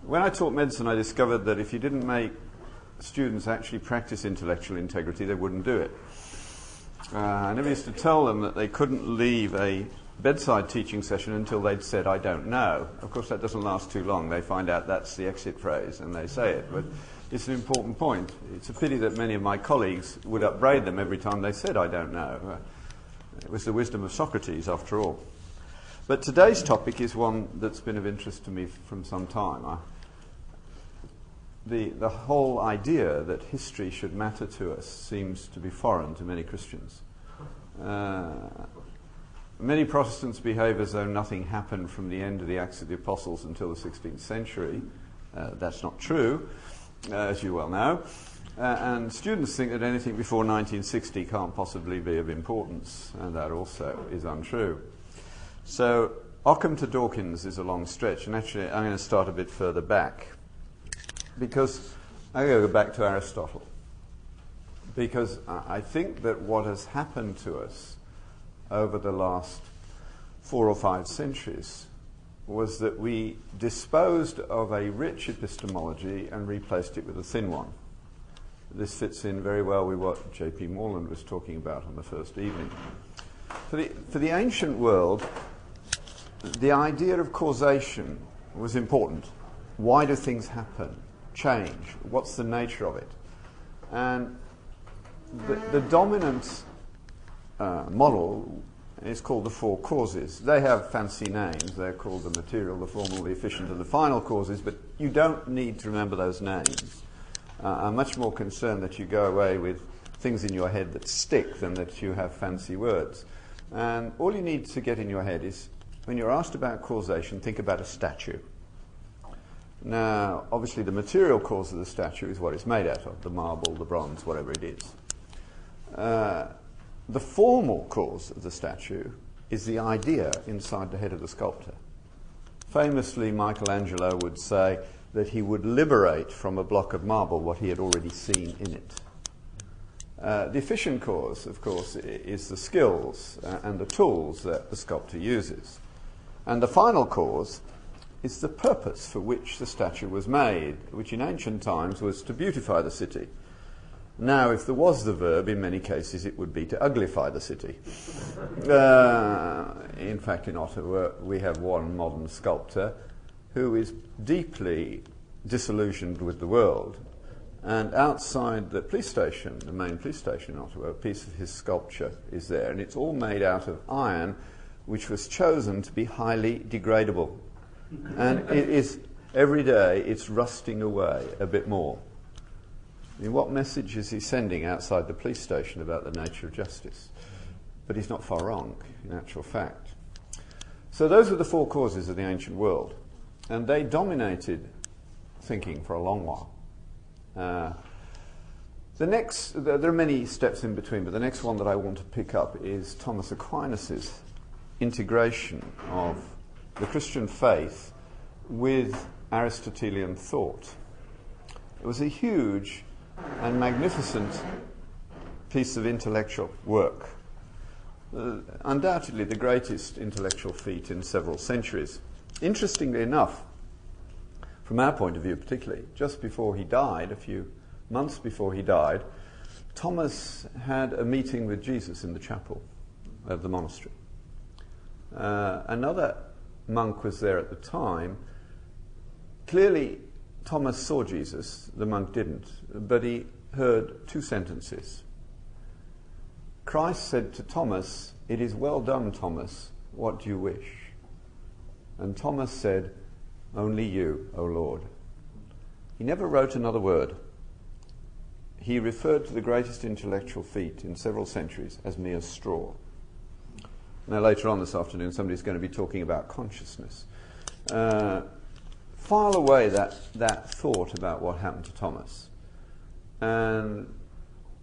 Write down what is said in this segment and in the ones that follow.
When I taught medicine, I discovered that if you didn't make students actually practice intellectual integrity, they wouldn't do it. I never used to tell them that they couldn't leave a bedside teaching session until they'd said, "I don't know." Of course, that doesn't last too long. They find out that's the exit phrase and they say it. But it's an important point. It's a pity that many of my colleagues would upbraid them every time they said, "I don't know." It was the wisdom of Socrates, after all. But today's topic is one that's been of interest to me from some time. The whole idea that history should matter to us seems to be foreign to many Christians. Many Protestants behave as though nothing happened from the end of the Acts of the Apostles until the 16th century. That's not true, as you well know. And students think that anything before 1960 can't possibly be of importance, and that also is untrue. So Ockham to Dawkins is a long stretch, and actually I'm going to start a bit further back, because I'm going to go back to Aristotle, because I think that what has happened to us over the last 4 or 5 centuries was that we disposed of a rich epistemology and replaced it with a thin one. This fits in very well with what J.P. Moreland was talking about on the first evening. For the ancient world, the idea of causation was important. Why do things happen? Change? What's the nature of it? And the dominant model is called the 4 causes. They have fancy names. They're called the material, the formal, the efficient, and the final causes, but you don't need to remember those names. I'm much more concerned that you go away with things in your head that stick than that you have fancy words. And all you need to get in your head is, when you're asked about causation, think about a statue. Now, obviously the material cause of the statue is what it's made out of, the marble, the bronze, whatever it is. The formal cause of the statue is the idea inside the head of the sculptor. Famously, Michelangelo would say that he would liberate from a block of marble what he had already seen in it. The efficient cause, of course, is the skills and the tools that the sculptor uses. And the final cause is the purpose for which the statue was made, which in ancient times was to beautify the city. Now, if there was the verb, in many cases it would be to uglify the city. In fact, in Ottawa, we have one modern sculptor who is deeply disillusioned with the world. And outside the police station, the main police station in Ottawa, a piece of his sculpture is there. And it's all made out of iron, which was chosen to be highly degradable. And it is, every day, it's rusting away a bit more. I mean, what message is he sending outside the police station about the nature of justice? But he's not far wrong, in actual fact. So those were the 4 causes of the ancient world. And they dominated thinking for a long while. There are many steps in between, but the next one that I want to pick up is Thomas Aquinas' integration of the Christian faith with Aristotelian thought. It was a huge and magnificent piece of intellectual work. Undoubtedly the greatest intellectual feat in several centuries. Interestingly enough, from our point of view particularly, just before he died, a few months before he died, Thomas had a meeting with Jesus in the chapel of the monastery. Another monk was there at the time. Clearly, Thomas saw Jesus, the monk didn't, but he heard 2 sentences. Christ said to Thomas, "It is well done, Thomas, what do you wish?" And Thomas said, "Only you, O Lord." He never wrote another word. He referred to the greatest intellectual feat in several centuries as mere straw. Now later on this afternoon somebody's going to be talking about consciousness. File away that thought about what happened to Thomas and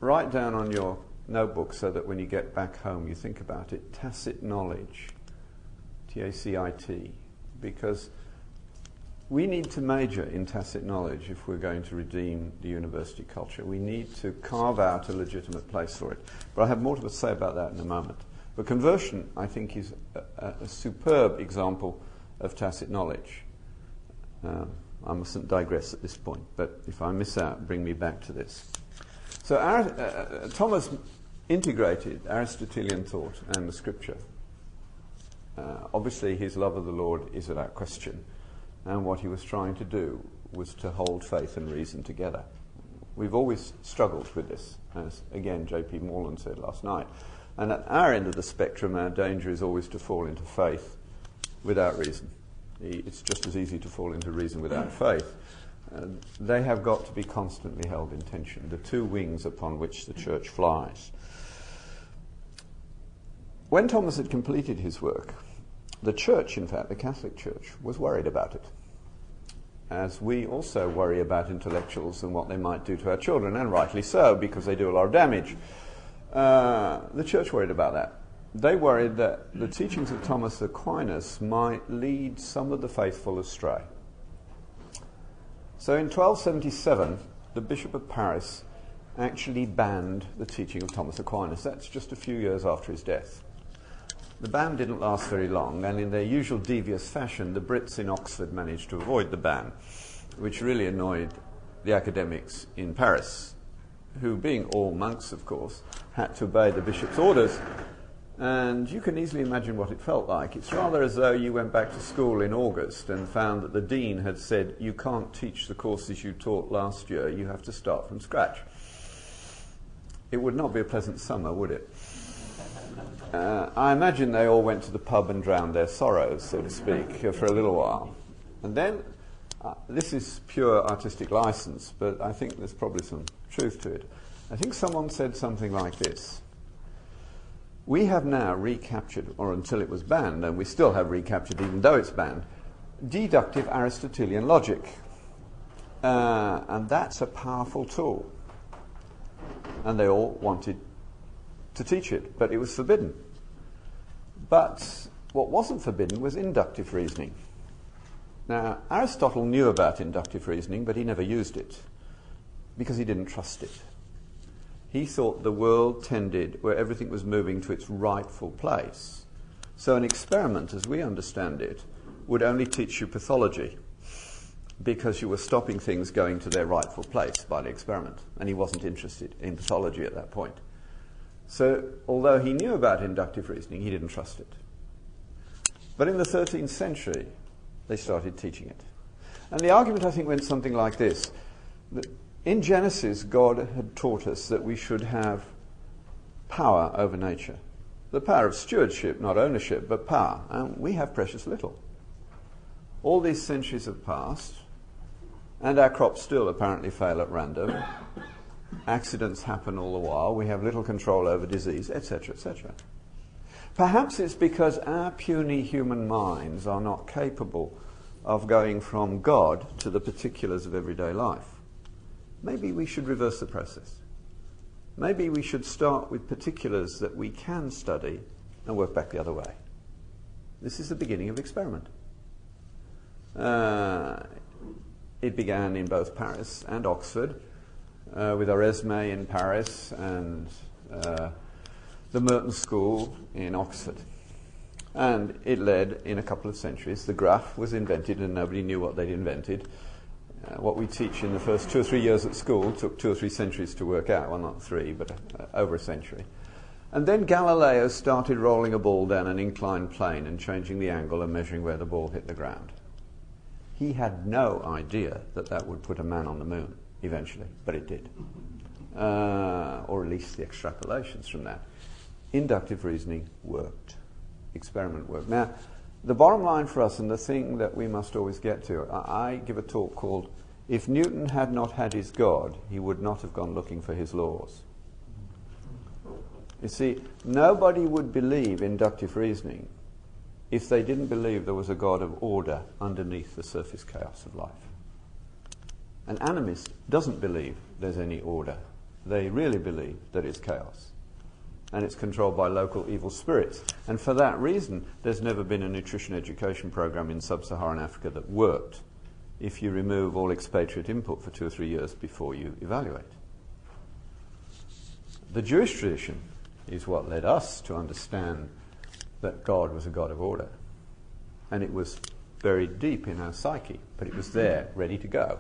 write down on your notebook so that when you get back home you think about it, tacit knowledge, T-A-C-I-T, because we need to major in tacit knowledge if we're going to redeem the university culture. We need to carve out a legitimate place for it. But I have more to say about that in a moment. But conversion, I think, is a superb example of tacit knowledge. I mustn't digress at this point, but if I miss out, bring me back to this. So Thomas integrated Aristotelian thought and the scripture. Obviously his love of the Lord is without question, and what he was trying to do was to hold faith and reason together. We've always struggled with this, as again J.P. Morland said last night. And at our end of the spectrum, our danger is always to fall into faith without reason. It's just as easy to fall into reason without faith. They have got to be constantly held in tension, the two wings upon which the church flies. When Thomas had completed his work, the church, in fact, the Catholic Church, was worried about it, as we also worry about intellectuals and what they might do to our children, and rightly so, because they do a lot of damage. The church worried about that. They worried that the teachings of Thomas Aquinas might lead some of the faithful astray. So in 1277, the Bishop of Paris actually banned the teaching of Thomas Aquinas. That's just a few years after his death. The ban didn't last very long, and in their usual devious fashion, the Brits in Oxford managed to avoid the ban, which really annoyed the academics in Paris, who, being all monks, of course, had to obey the bishop's orders. And you can easily imagine what it felt like. It's rather as though you went back to school in August and found that the dean had said, you can't teach the courses you taught last year, you have to start from scratch. It would not be a pleasant summer, would it? I imagine they all went to the pub and drowned their sorrows, so to speak, for a little while. And then, this is pure artistic license, but I think there's probably some truth to it. I think someone said something like this. We have now recaptured, or until it was banned, and we still have recaptured even though it's banned, deductive Aristotelian logic. And that's a powerful tool. And they all wanted to teach it, but it was forbidden. But what wasn't forbidden was inductive reasoning. Now, Aristotle knew about inductive reasoning, but he never used it because he didn't trust it. He thought the world tended where everything was moving to its rightful place. So an experiment, as we understand it, would only teach you pathology because you were stopping things going to their rightful place by the experiment, and he wasn't interested in pathology at that point. So, although he knew about inductive reasoning, he didn't trust it. But in the 13th century, they started teaching it. And the argument, I think, went something like this. That in Genesis, God had taught us that we should have power over nature. The power of stewardship, not ownership, but power. And we have precious little. All these centuries have passed, and our crops still apparently fail at random. Accidents happen all the while. We have little control over disease, etc., etc. Perhaps it's because our puny human minds are not capable of going from God to the particulars of everyday life. Maybe we should reverse the process. Maybe we should start with particulars that we can study and work back the other way. This is the beginning of experiment. It began in both Paris and Oxford, with Oresme in Paris and the Merton School in Oxford. And it led, in a couple of centuries, the graph was invented and nobody knew what they'd invented. What we teach in the first 2 or 3 years at school took 2 or 3 centuries to work out. Well, not 3, but over a century. And then Galileo started rolling a ball down an inclined plane and changing the angle and measuring where the ball hit the ground. He had no idea that that would put a man on the moon eventually, but it did. Or at least the extrapolations from that. Inductive reasoning worked. Experiment worked. Now, the bottom line for us, and the thing that we must always get to, I give a talk called, If Newton Had Not Had His God, He Would Not Have Gone Looking for His Laws. You see, nobody would believe inductive reasoning if they didn't believe there was a God of order underneath the surface chaos of life. An animist doesn't believe there's any order. They really believe that it's chaos. And it's controlled by local evil spirits. And for that reason, there's never been a nutrition education program in sub-Saharan Africa that worked if you remove all expatriate input for 2 or 3 years before you evaluate. The Jewish tradition is what led us to understand that God was a God of order. And it was buried deep in our psyche, but it was there, ready to go.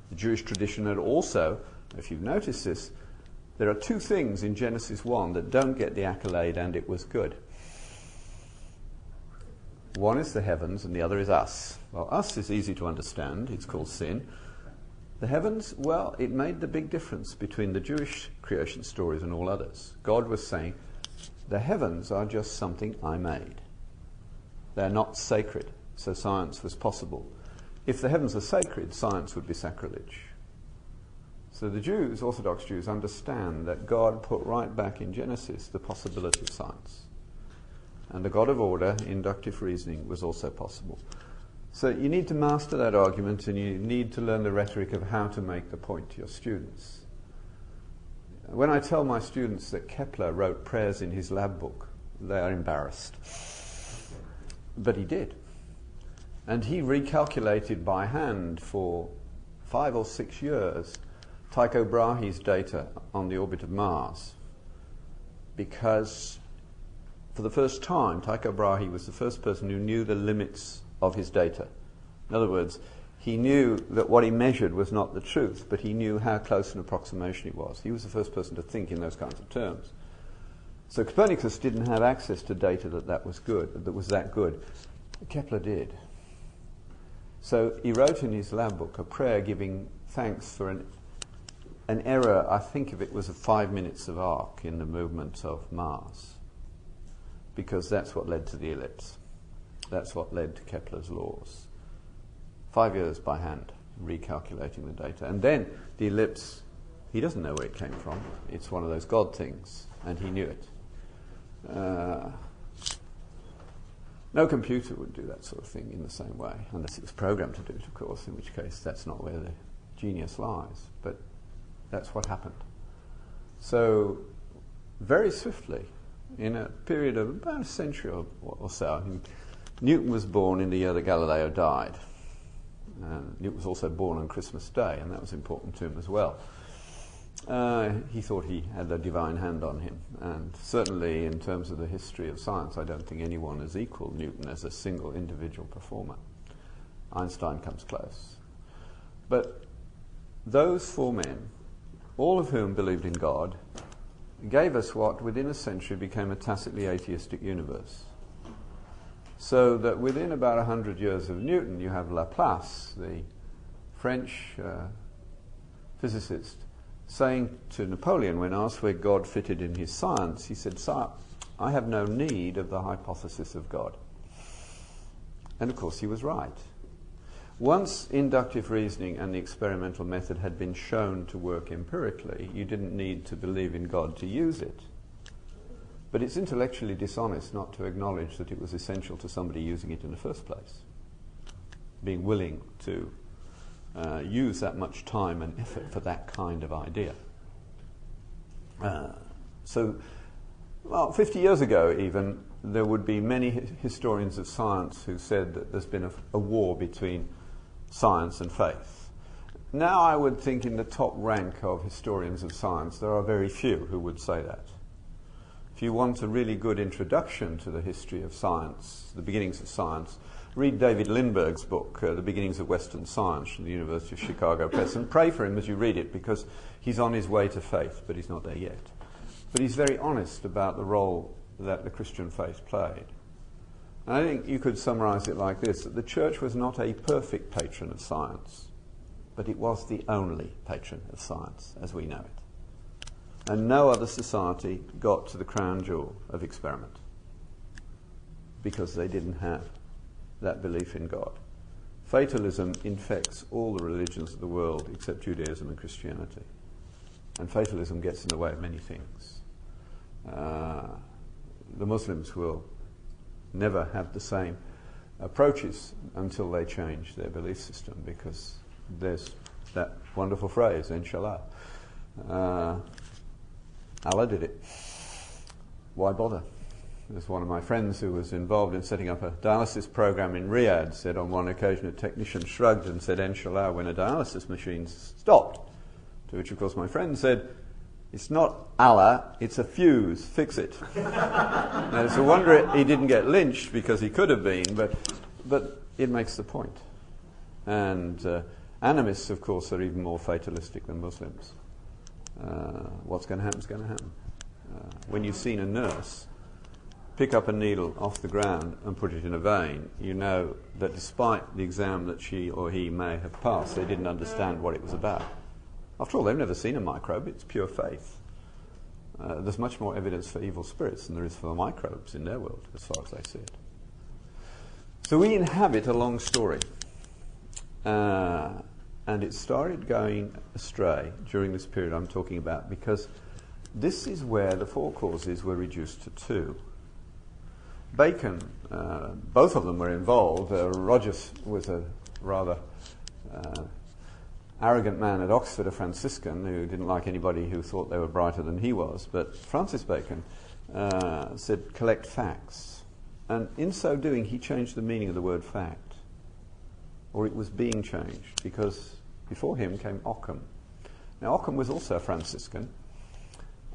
The Jewish tradition had also, if you've noticed this, there are two things in Genesis 1 that don't get the accolade "and it was good." One is the heavens and the other is us. Well, us is easy to understand. It's called sin. The heavens, well, it made the big difference between the Jewish creation stories and all others. God was saying, the heavens are just something I made. They're not sacred, so science was possible. If the heavens are sacred, science would be sacrilege. So the Jews, Orthodox Jews, understand that God put right back in Genesis the possibility of science. And the God of order, inductive reasoning, was also possible. So you need to master that argument, and you need to learn the rhetoric of how to make the point to your students. When I tell my students that Kepler wrote prayers in his lab book, they are embarrassed. But he did. And he recalculated by hand for 5 or 6 years Tycho Brahe's data on the orbit of Mars, because for the first time Tycho Brahe was the first person who knew the limits of his data. In other words, he knew that what he measured was not the truth, but he knew how close an approximation it was. He was the first person to think in those kinds of terms. So Copernicus didn't have access to data that was that good. Kepler did. So he wrote in his lab book a prayer giving thanks for an error, I think of it was of 5 minutes of arc in the movement of Mars, because that's what led to the ellipse. That's what led to Kepler's laws. 5 years by hand, recalculating the data. And then the ellipse, he doesn't know where it came from. It's one of those God things, and he knew it. No computer would do that sort of thing in the same way, unless it was programmed to do it, of course, in which case that's not where the genius lies. But that's what happened. So, very swiftly, in a period of about a century or so, Newton was born in the year that Galileo died. Newton was also born on Christmas Day, and that was important to him as well. He thought he had a divine hand on him, and certainly in terms of the history of science, I don't think anyone has equaled Newton as a single individual performer. Einstein comes close. But those 4 men, all of whom believed in God, gave us what within a century became a tacitly atheistic universe. So that within about 100 years of Newton, you have Laplace, the French physicist, saying to Napoleon, when asked where God fitted in his science, he said, "Sire, I have no need of the hypothesis of God." And of course he was right. Once inductive reasoning and the experimental method had been shown to work empirically, you didn't need to believe in God to use it. But it's intellectually dishonest not to acknowledge that it was essential to somebody using it in the first place, being willing to use that much time and effort for that kind of idea. So 50 years ago even, there would be many historians of science who said that there's been a war between science and faith. Now I would think in the top rank of historians of science, there are very few who would say that. If you want a really good introduction to the history of science, the beginnings of science, read David Lindbergh's book, The Beginnings of Western Science, from the University of Chicago Press, and pray for him as you read it, because he's on his way to faith, but he's not there yet. But he's very honest about the role that the Christian faith played. And I think you could summarize it like this, that the Church was not a perfect patron of science, but it was the only patron of science as we know it. And no other society got to the crown jewel of experiment, because they didn't have that belief in God. Fatalism infects all the religions of the world except Judaism and Christianity. And fatalism gets in the way of many things. The Muslims will never have the same approaches until they change their belief system, because there's that wonderful phrase, inshallah. Allah did it. Why bother? There's one of my friends who was involved in setting up a dialysis program in Riyadh said on one occasion a technician shrugged and said, "Inshallah," when a dialysis machine stopped. To which, of course, my friend said, "It's not Allah, it's a fuse, fix it." Now, it's a wonder he didn't get lynched, because he could have been, but But it makes the point. And animists, of course, are even more fatalistic than Muslims. What's going to happen is going to happen. When you've seen a nurse pick up a needle off the ground and put it in a vein, you know that despite the exam that she or he may have passed, they didn't understand what it was about. After all, they've never seen a microbe. It's pure faith. There's much more evidence for evil spirits than there is for the microbes in their world, as far as they see it. So we inhabit a long story. And it started going astray during this period I'm talking about, because this is where the four causes were reduced to two. Bacon, both of them were involved. Rogers was a rather arrogant man at Oxford, a Franciscan, who didn't like anybody who thought they were brighter than he was. But Francis Bacon said, collect facts. And in so doing, he changed the meaning of the word fact. Or it was being changed, because before him came Ockham. Now, Ockham was also a Franciscan,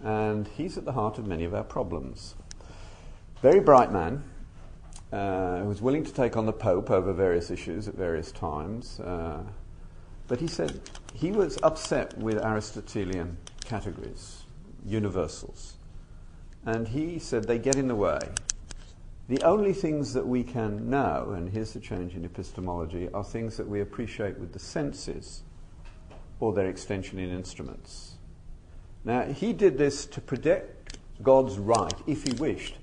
and he's at the heart of many of our problems. Very bright man, who was willing to take on the Pope over various issues at various times. But he said he was upset with Aristotelian categories, universals. And he said they get in the way. The only things that we can know, and here's the change in epistemology, are things that we appreciate with the senses or their extension in instruments. Now, he did this to protect God's right, if he wished,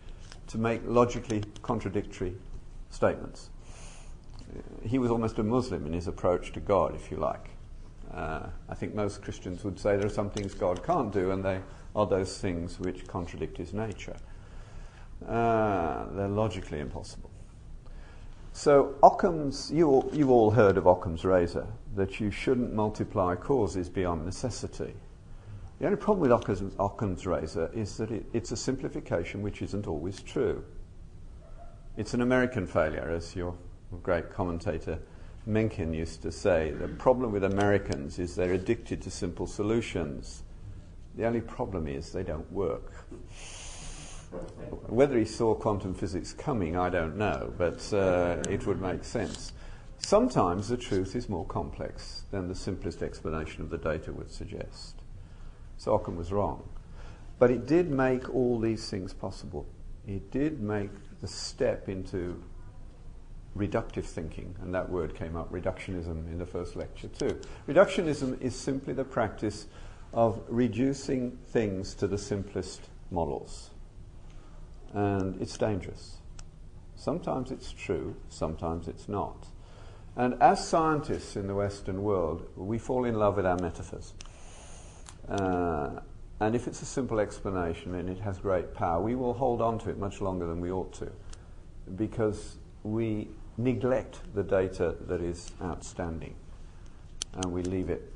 to make logically contradictory statements. He was almost a Muslim in his approach to God, if you like. I think most Christians would say there are some things God can't do, and they are those things which contradict his nature. They're logically impossible. So Occam's, you've all heard of Occam's razor, that you shouldn't multiply causes beyond necessity. The only problem with Occam's razor is that it's a simplification which isn't always true. It's an American failure, as your great commentator Mencken used to say. The problem with Americans is they're addicted to simple solutions. The only problem is they don't work. Whether he saw quantum physics coming, I don't know, but it would make sense. Sometimes the truth is more complex than the simplest explanation of the data would suggest. So Occam was wrong. But it did make all these things possible. It did make the step into reductive thinking, and that word came up, reductionism, in the first lecture too. Reductionism is simply the practice of reducing things to the simplest models. And it's dangerous. Sometimes it's true, sometimes it's not. And as scientists in the Western world, we fall in love with our metaphors. And if it's a simple explanation and it has great power, we will hold on to it much longer than we ought to, because we neglect the data that is outstanding, and we leave it.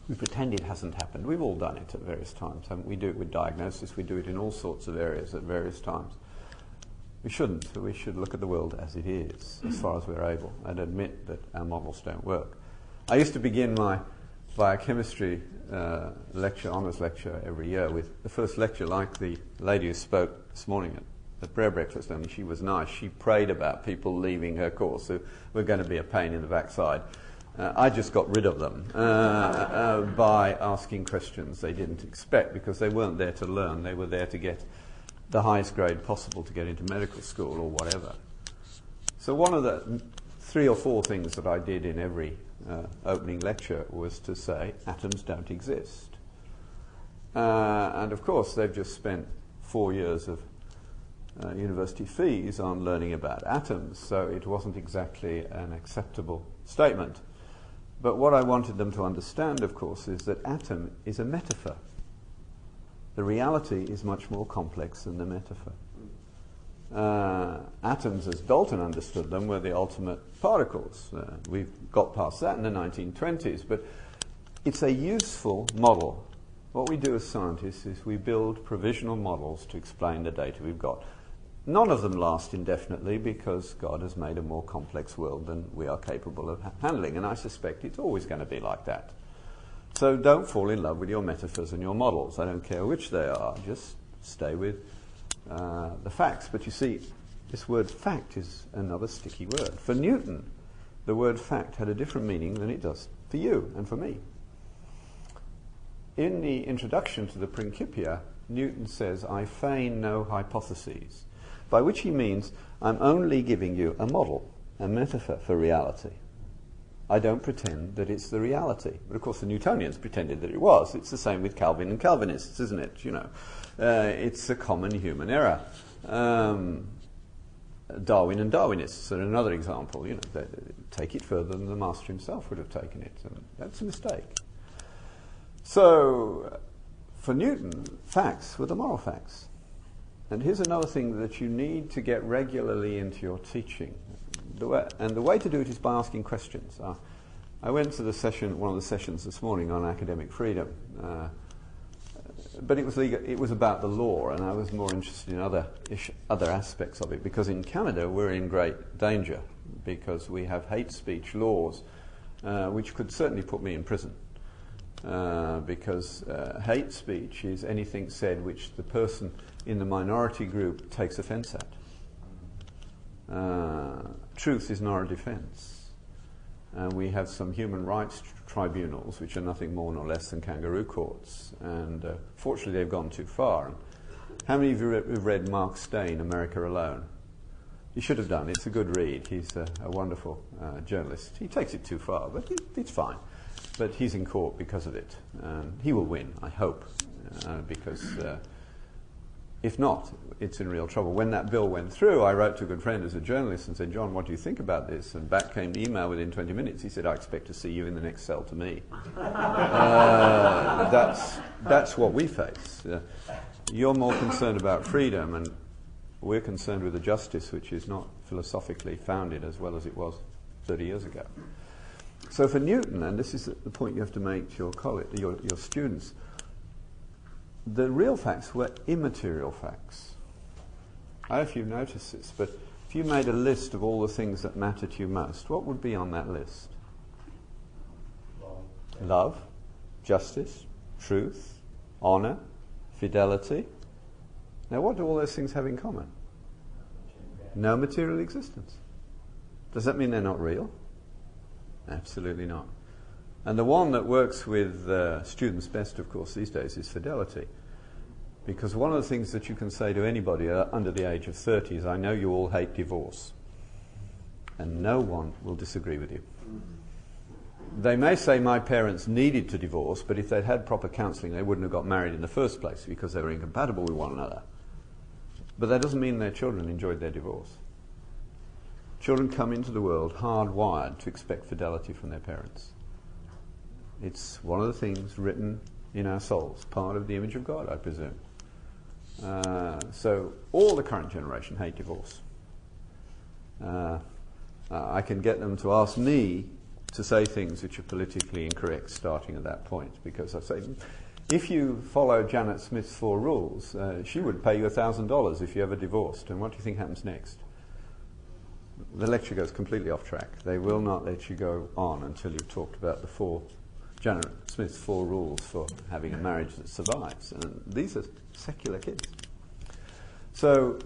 We pretend it hasn't happened. We've all done it at various times. We do it with diagnosis. We do it in all sorts of areas at various times. We shouldn't. We should look at the world as it is, as far as we're able, and admit that our models don't work. I used to begin my biochemistry lecture, honours lecture, every year with the first lecture, like the lady who spoke this morning at prayer breakfast, only she was nice. She prayed about people leaving her course who were going to be a pain in the backside. I just got rid of them by asking questions they didn't expect, because they weren't there to learn. They were there to get the highest grade possible to get into medical school or whatever. So one of the 3 or 4 things that I did in every opening lecture was to say atoms don't exist. And of course they've just spent 4 years of university fees on learning about atoms, so it wasn't exactly an acceptable statement. But what I wanted them to understand, of course, is that atom is a metaphor. The reality is much more complex than the metaphor. Atoms, as Dalton understood them, were the ultimate particles. We've got past that in the 1920s, but it's a useful model. What we do as scientists is we build provisional models to explain the data we've got. None of them last indefinitely, because God has made a more complex world than we are capable of handling, and I suspect it's always going to be like that. So don't fall in love with your metaphors and your models. I don't care which they are, just stay with the facts. But you see, This word fact is another sticky word. For Newton, the word fact had a different meaning than it does for you and for me. In the introduction to the Principia, Newton says, I feign no hypotheses, by which he means I'm only giving you a model, a metaphor for reality. I don't pretend that it's the reality. But of course the Newtonians pretended that it was. It's the same with Calvin and Calvinists, isn't it? It's a common human error. Darwin and Darwinists are another example. They take it further than the master himself would have taken it, and that's a mistake. So, for Newton, facts were the moral facts. And here's another thing that you need to get regularly into your teaching. The way to do it is by asking questions. I went to one of the sessions this morning on academic freedom, but it was about the law, and I was more interested in other aspects of it, because in Canada we're in great danger because we have hate speech laws which could certainly put me in prison, because hate speech is anything said which the person in the minority group takes offence at. Truth is not a defence. We have some human rights tribunals which are nothing more nor less than kangaroo courts, and fortunately they've gone too far. How many of you have read Mark Steyn, America Alone? You should have done. It's a good read. He's a wonderful journalist. He takes it too far, but it's fine. But he's in court because of it. He will win, I hope, because if not, it's in real trouble. When that bill went through, I wrote to a good friend as a journalist and said, John, what do you think about this? And back came the email within 20 minutes. He said, I expect to see you in the next cell to me. That's what we face. You're more concerned about freedom, and we're concerned with a justice which is not philosophically founded as well as it was 30 years ago. So for Newton, and this is the point you have to make to your students, the real facts were immaterial facts. I don't know if you've noticed this, but if you made a list of all the things that matter to you most, what would be on that list? Love, justice, truth, honour, fidelity. Now what do all those things have in common? No material existence. Does that mean they're not real? Absolutely not. And the one that works with students best, of course, these days is fidelity. Because one of the things that you can say to anybody under the age of 30 is, I know you all hate divorce. And no one will disagree with you. They may say my parents needed to divorce, but if they'd had proper counselling, they wouldn't have got married in the first place because they were incompatible with one another. But that doesn't mean their children enjoyed their divorce. Children come into the world hardwired to expect fidelity from their parents. It's one of the things written in our souls, part of the image of God, I presume. So all the current generation hate divorce. I can get them to ask me to say things which are politically incorrect starting at that point, because I say, if you follow Janet Smith's 4 rules, she would pay you $1,000 if you ever divorced. And what do you think happens next? The lecture goes completely off track. They will not let you go on until you've talked about the Janet Smith's 4 rules for having a marriage that survives. And these are secular kids. So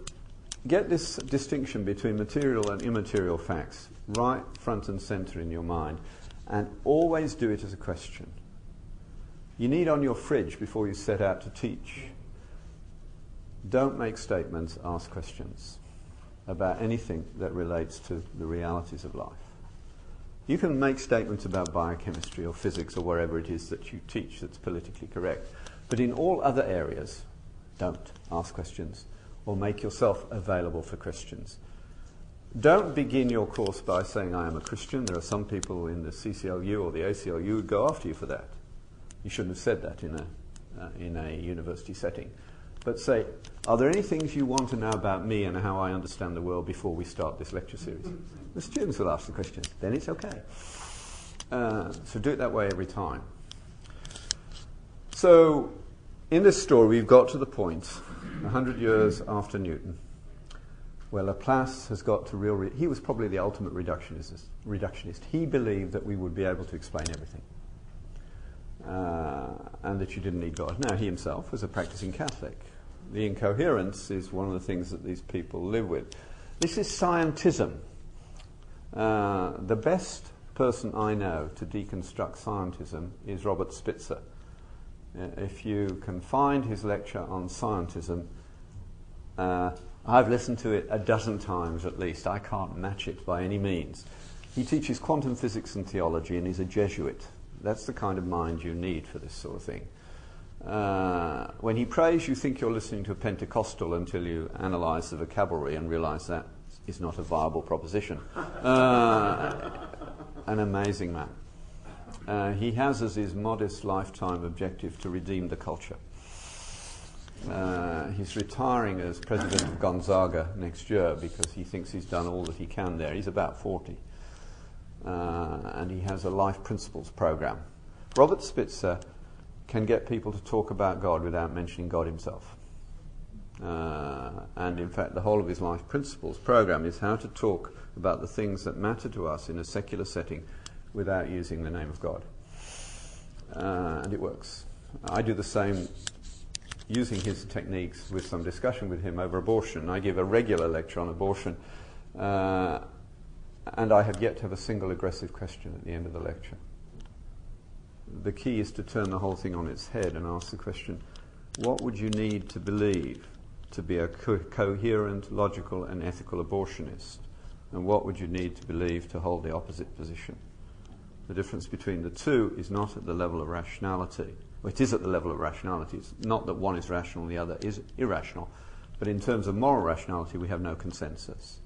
get this distinction between material and immaterial facts right front and centre in your mind, and always do it as a question. You need on your fridge before you set out to teach. Don't make statements, ask questions about anything that relates to the realities of life. You can make statements about biochemistry or physics or wherever it is that you teach that's politically correct, but in all other areas, don't ask questions or make yourself available for questions. Don't begin your course by saying, I am a Christian. There are some people in the CCLU or the ACLU who would go after you for that. You shouldn't have said that in a university setting. But say, are there any things you want to know about me and how I understand the world before we start this lecture series? The students will ask the questions. Then it's okay. So do it that way every time. So in this story, we've got to the point, 100 years after Newton, where Laplace has got to he was probably the ultimate reductionist. He believed that we would be able to explain everything. And that you didn't need God. Now, he himself was a practicing Catholic. The incoherence is one of the things that these people live with. This is Scientism. The best person I know to deconstruct Scientism is Robert Spitzer. If you can find his lecture on Scientism, I've listened to it a dozen times at least. I can't match it by any means. He teaches quantum physics and theology, and he's a Jesuit. That's the kind of mind you need for this sort of thing. When he prays, you think you're listening to a Pentecostal until you analyse the vocabulary and realise that is not a viable proposition. An amazing man. He has as his modest lifetime objective to redeem the culture. He's retiring as president of Gonzaga next year because he thinks he's done all that he can there. He's about 40. And he has a life principles program. Robert Spitzer can get people to talk about God without mentioning God himself. And in fact, the whole of his life principles program is how to talk about the things that matter to us in a secular setting without using the name of God. And it works. I do the same using his techniques with some discussion with him over abortion. I give a regular lecture on abortion, and I have yet to have a single aggressive question at the end of the lecture. The key is to turn the whole thing on its head and ask the question, what would you need to believe to be a coherent, logical and ethical abortionist? And what would you need to believe to hold the opposite position? The difference between the two is not at the level of rationality. Well, it is at the level of rationality. It's not that one is rational and the other is irrational. But in terms of moral rationality, we have no consensus.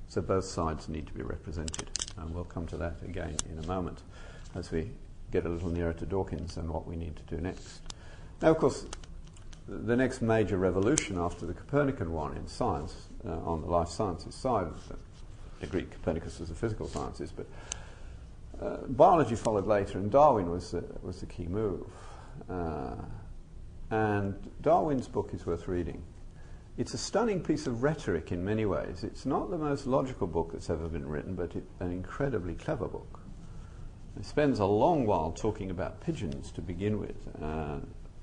So both sides need to be represented. And we'll come to that again in a moment as we get a little nearer to Dawkins and what we need to do next. Now, of course, the next major revolution after the Copernican one in science, on the life sciences side, the Greek Copernicus was the physical sciences, but biology followed later, and Darwin was the key move. And Darwin's book is worth reading. It's a stunning piece of rhetoric in many ways. It's not the most logical book that's ever been written, but an incredibly clever book. He spends a long while talking about pigeons to begin with,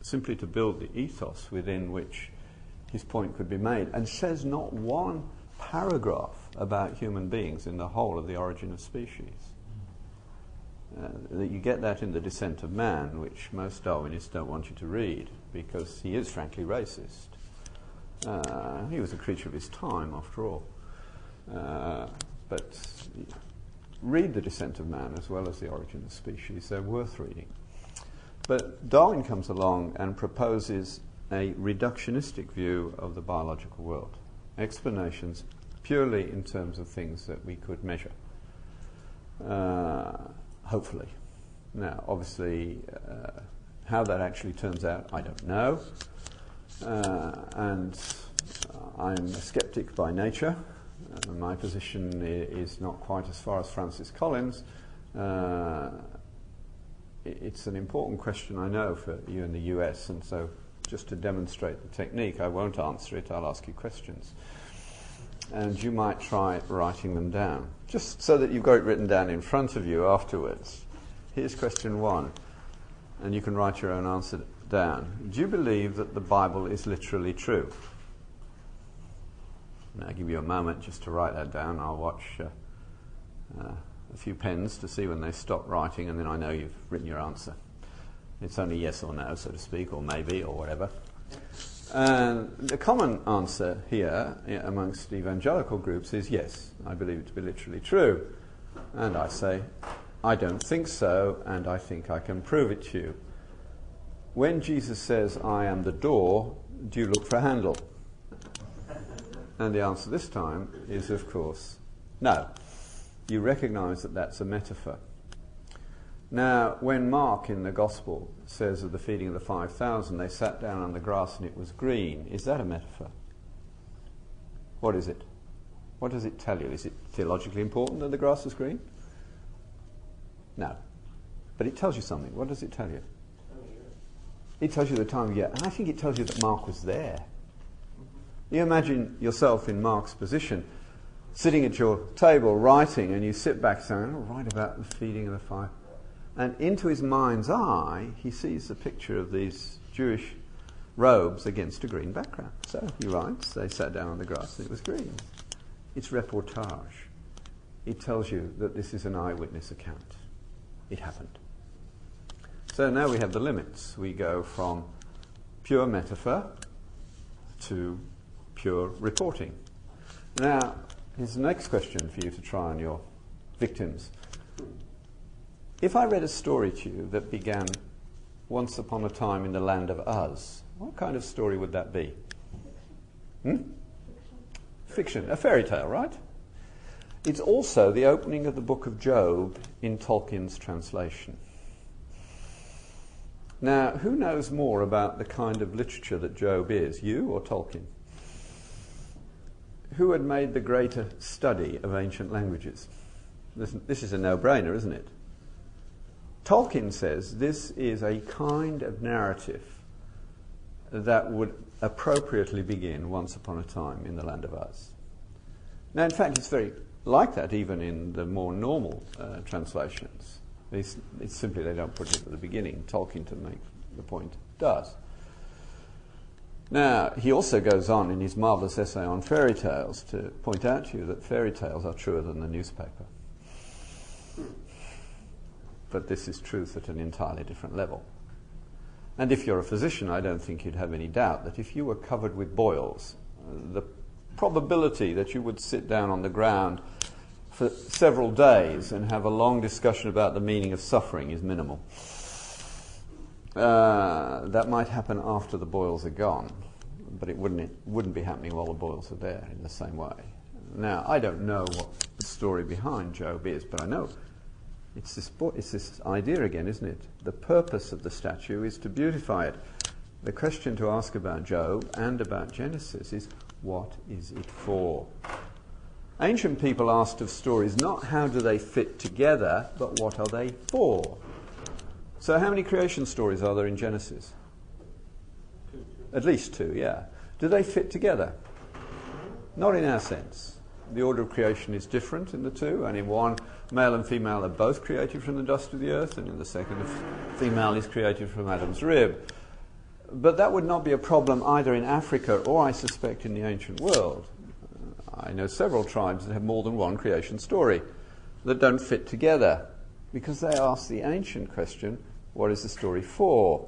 simply to build the ethos within which his point could be made, and says not one paragraph about human beings in the whole of The Origin of Species. That you get that in The Descent of Man, which most Darwinists don't want you to read, because he is frankly racist. He was a creature of his time, after all. But read The Descent of Man as well as The Origin of Species. They're worth reading. But Darwin comes along and proposes a reductionistic view of the biological world. Explanations purely in terms of things that we could measure. Hopefully. Now, obviously, how that actually turns out, I don't know. And I'm a skeptic by nature. My position is not quite as far as Francis Collins. It's an important question, I know, for you in the US, and so just to demonstrate the technique, I won't answer it, I'll ask you questions. And you might try writing them down, just so that you've got it written down in front of you afterwards. Here's question 1, and you can write your own answer down. Do you believe that the Bible is literally true? And I'll give you a moment just to write that down. I'll watch a few pens to see when they stop writing, and then I know you've written your answer. It's only yes or no, so to speak, or maybe, or whatever. And the common answer here amongst evangelical groups is yes, I believe it to be literally true. And I say, I don't think so, and I think I can prove it to you. When Jesus says, I am the door, do you look for a handle? And the answer this time is, of course, no. You recognize that that's a metaphor. Now, when Mark in the Gospel says of the feeding of the 5,000, they sat down on the grass and it was green, is that a metaphor? What is it? What does it tell you? Is it theologically important that the grass was green? No. But it tells you something. What does it tell you? It tells you the time of year. And I think it tells you that Mark was there. You imagine yourself in Mark's position, sitting at your table writing, and you sit back saying, I'll write about the feeding of the 5,000. And into his mind's eye, he sees the picture of these Jewish robes against a green background. So he writes, they sat down on the grass and it was green. It's reportage. It tells you that this is an eyewitness account. It happened. So now we have the limits. We go from pure metaphor to pure reporting. Now, here's the next question for you to try on your victims. If I read a story to you that began once upon a time in the land of Uz, what kind of story would that be? Fiction. A fairy tale, right? It's also the opening of the book of Job in Tolkien's translation. Now, who knows more about the kind of literature that Job is, you or Tolkien? Who had made the greater study of ancient languages? This is a no-brainer, isn't it? Tolkien says this is a kind of narrative that would appropriately begin once upon a time in the land of Uz. Now, in fact, it's very like that even in the more normal translations. It's simply they don't put it at the beginning. Tolkien, to make the point, does. Now, he also goes on in his marvellous essay on fairy tales to point out to you that fairy tales are truer than the newspaper. But this is truth at an entirely different level. And if you're a physician, I don't think you'd have any doubt that if you were covered with boils, the probability that you would sit down on the ground for several days and have a long discussion about the meaning of suffering is minimal. That might happen after the boils are gone, but it wouldn't be happening while the boils are there in the same way. Now, I don't know what the story behind Job is, but I know it's this idea again, isn't it? The purpose of the statue is to beautify it. The question to ask about Job and about Genesis is, what is it for? Ancient people asked of stories not how do they fit together, but what are they for? So how many creation stories are there in Genesis? At least two, yeah. Do they fit together? Not in our sense. The order of creation is different in the two, and in one, male and female are both created from the dust of the earth, and in the second, female is created from Adam's rib. But that would not be a problem either in Africa or, I suspect, in the ancient world. I know several tribes that have more than one creation story that don't fit together because they ask the ancient question, what is the story for?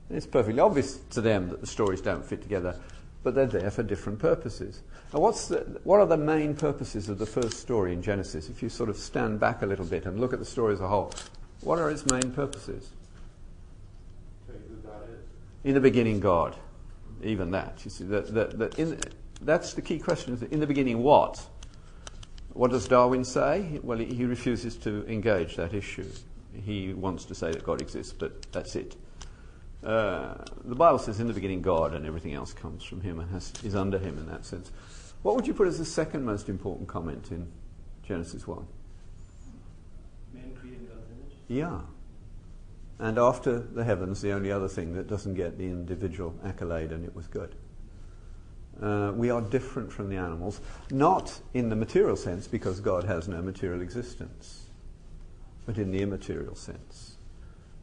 And it's perfectly obvious to them that the stories don't fit together, but they're there for different purposes. Now, what are the main purposes of the first story in Genesis? If you sort of stand back a little bit and look at the story as a whole, what are its main purposes? Tell you who God is. In the beginning, God. Even that. You see, that's the key question. In the beginning, what? What does Darwin say? Well, he refuses to engage that issue. He wants to say that God exists, but that's it. The Bible says in the beginning God, and everything else comes from him and is under him in that sense. What would you put as the second most important comment in Genesis 1? Man created God's image. Yeah. And after the heavens, the only other thing that doesn't get the individual accolade, and it was good. We are different from the animals, not in the material sense, because God has no material existence, but in the immaterial sense.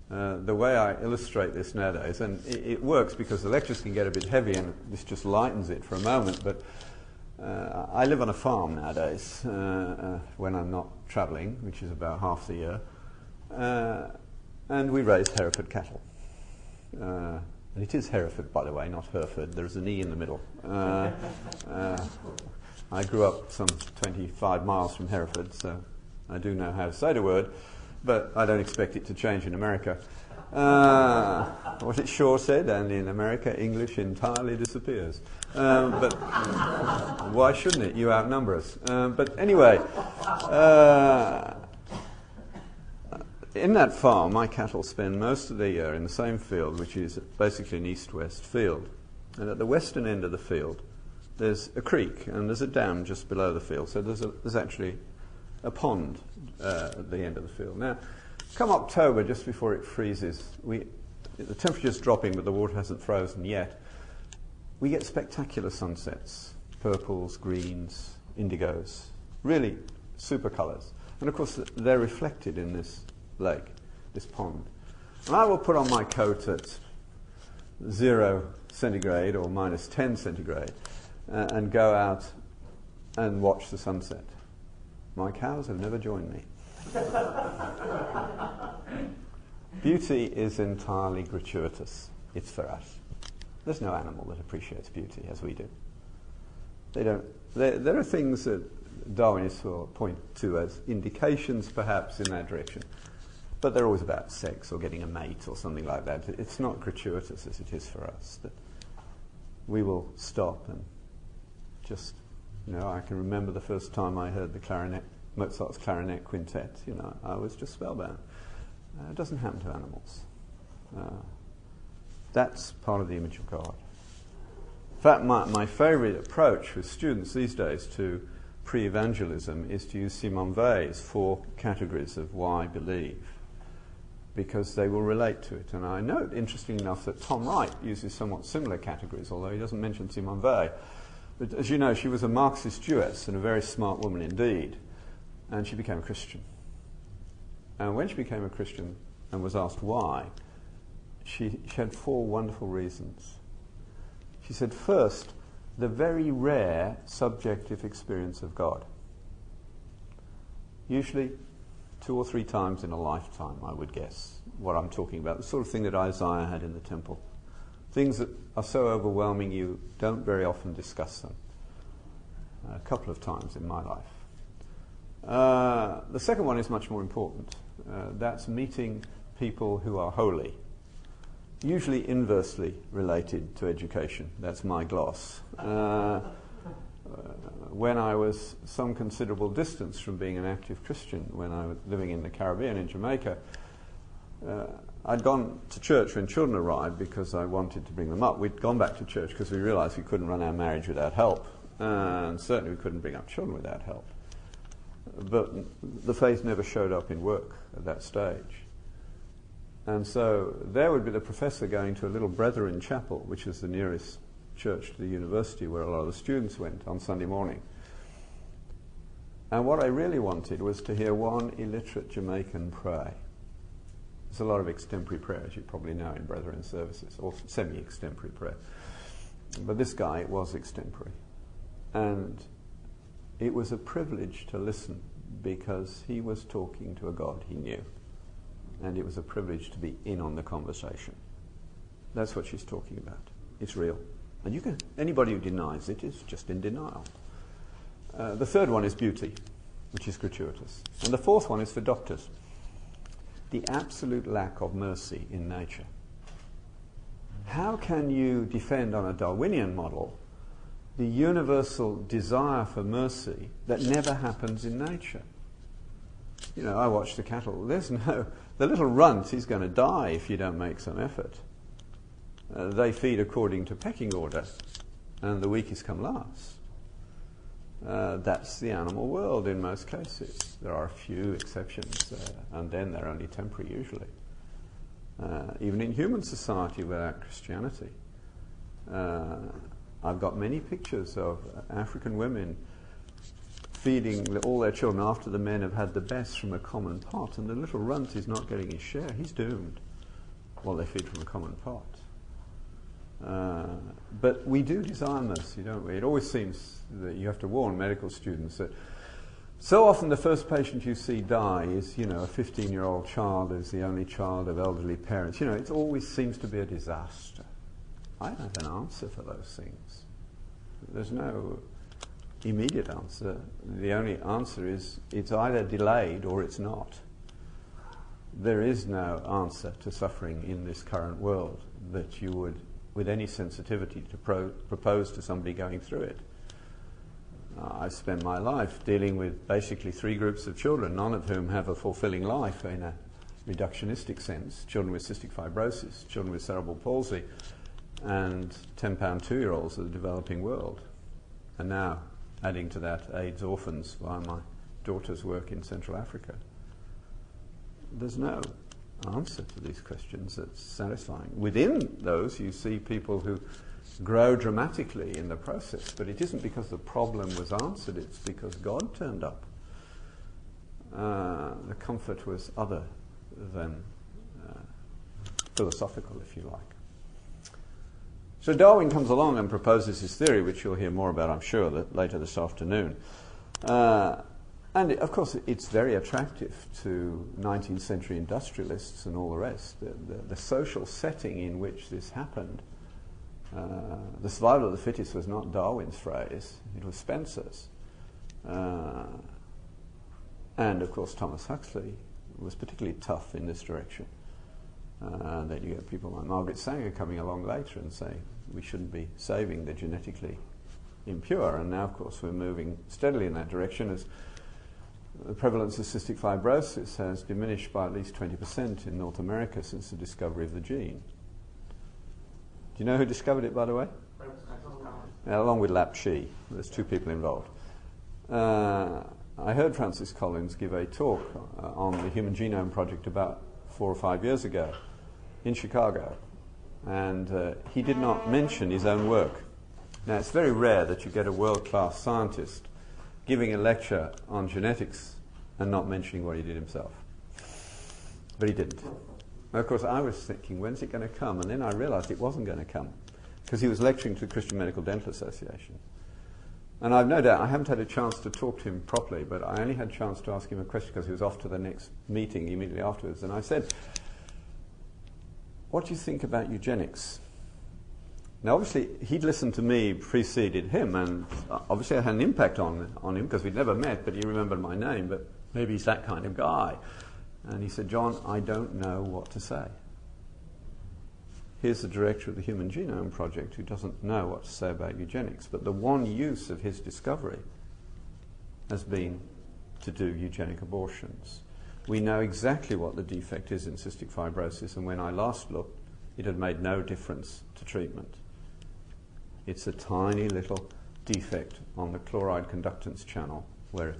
The way I illustrate this nowadays, and it works because the lectures can get a bit heavy and this just lightens it for a moment, but I live on a farm nowadays when I'm not travelling, which is about half the year, and we raise Hereford cattle. And it is Hereford, by the way, not Hereford. There's an E in the middle. I grew up some 25 miles from Hereford, so I do know how to say the word, but I don't expect it to change in America. What it sure said, and in America, English entirely disappears. But why shouldn't it? You outnumber us. But anyway, in that farm, my cattle spend most of the year in the same field, which is basically an east-west field. And at the western end of the field, there's a creek, and there's a dam just below the field. So there's actually a pond at the end of the field. Now, come October, just before it freezes, the temperature's dropping, but the water hasn't frozen yet. We get spectacular sunsets, purples, greens, indigos, really super colours. And of course, they're reflected in this lake, this pond. And I will put on my coat at 0 centigrade or -10 centigrade and go out and watch the sunset. My cows have never joined me. Beauty is entirely gratuitous. It's for us. There's no animal that appreciates beauty as we do. They don't. There are things that Darwinists will point to as indications, perhaps, in that direction, but they're always about sex or getting a mate or something like that. It's not gratuitous as it is for us. That we will stop and just, I can remember the first time I heard Mozart's clarinet quintet. I was just spellbound. It doesn't happen to animals. That's part of the image of God. In fact, my favourite approach with students these days to pre-evangelism is to use Simon Weil's 4 categories of why believe, because they will relate to it. And I note, interesting enough, that Tom Wright uses somewhat similar categories, although he doesn't mention Simone Weil. But as you know, she was a Marxist Jewess and a very smart woman indeed, and she became a Christian. And when she became a Christian and was asked why, she had 4 wonderful reasons. She said, first, the very rare subjective experience of God. Usually 2 or 3 times in a lifetime, I would guess, what I'm talking about. The sort of thing that Isaiah had in the temple. Things that are so overwhelming you don't very often discuss them. A couple of times in my life. The second one is much more important. That's meeting people who are holy. Usually inversely related to education. That's my gloss. When I was some considerable distance from being an active Christian, when I was living in the Caribbean in Jamaica, I'd gone to church when children arrived because I wanted to bring them up. We'd gone back to church because we realized we couldn't run our marriage without help, and certainly we couldn't bring up children without help. But the faith never showed up in work at that stage. And so there would be the professor going to a little Brethren chapel, which is the nearest church to the university where a lot of the students went on Sunday morning. And what I really wanted was to hear one illiterate Jamaican pray. There's a lot of extempore prayer, as you probably know, in Brethren services, or semi-extempore prayer. But this guy was extempore. And it was a privilege to listen because he was talking to a God he knew. And it was a privilege to be in on the conversation. That's what she's talking about. It's real. And anybody who denies it is just in denial. The third one is beauty, which is gratuitous. And the fourth one is for doctors. The absolute lack of mercy in nature. How can you defend on a Darwinian model the universal desire for mercy that never happens in nature? I watch the cattle. The little runt is going to die if you don't make some effort. They feed according to pecking order, and the weakest come last. That's the animal world in most cases. There are a few exceptions, and then they're only temporary usually. Even in human society without Christianity. I've got many pictures of African women feeding all their children after the men have had the best from a common pot, and the little runt is not getting his share. He's doomed while they feed from a common pot. But we do desire mercy, don't we? It always seems that you have to warn medical students that so often the first patient you see die is, a 15-year-old child who's the only child of elderly parents. It always seems to be a disaster. I don't have an answer for those things. There's no immediate answer. The only answer is it's either delayed or it's not. There is no answer to suffering in this current world that you would, with any sensitivity, to propose to somebody going through it. I spent my life dealing with basically 3 groups of children, none of whom have a fulfilling life in a reductionistic sense. Children with cystic fibrosis, children with cerebral palsy, and 10-pound 2-year-olds of the developing world. And now, adding to that, AIDS orphans via my daughter's work in Central Africa. There's no answer to these questions that's satisfying. Within those, you see people who grow dramatically in the process, but it isn't because the problem was answered, it's because God turned up. The comfort was other than philosophical, if you like. So Darwin comes along and proposes his theory, which you'll hear more about, I'm sure, later this afternoon. And of course, it's very attractive to 19th century industrialists and all the rest. The social setting in which this happened, the survival of the fittest was not Darwin's phrase, it was Spencer's. And of course, Thomas Huxley was particularly tough in this direction. And then you get people like Margaret Sanger coming along later and saying we shouldn't be saving the genetically impure. And now, of course, we're moving steadily in that direction as the prevalence of cystic fibrosis has diminished by at least 20% in North America since the discovery of the gene. Do you know who discovered it, by the way? Along with Lapshee. There's two people involved. I heard Francis Collins give a talk on the Human Genome Project about 4 or 5 years ago in Chicago, and he did not mention his own work. Now, it's very rare that you get a world-class scientist giving a lecture on genetics and not mentioning what he did himself. But he didn't. And of course, I was thinking, when's it going to come? And then I realized it wasn't going to come, because he was lecturing to the Christian Medical Dental Association. And I've no doubt, I haven't had a chance to talk to him properly, but I only had a chance to ask him a question because he was off to the next meeting immediately afterwards. And I said, what do you think about eugenics? Now, obviously, he'd listened to me, preceded him, and obviously I had an impact on him because we'd never met, but he remembered my name, but maybe he's that kind of guy. And he said, John, I don't know what to say. Here's the director of the Human Genome Project who doesn't know what to say about eugenics, but the one use of his discovery has been to do eugenic abortions. We know exactly what the defect is in cystic fibrosis, and when I last looked, it had made no difference to treatment. It's a tiny little defect on the chloride conductance channel where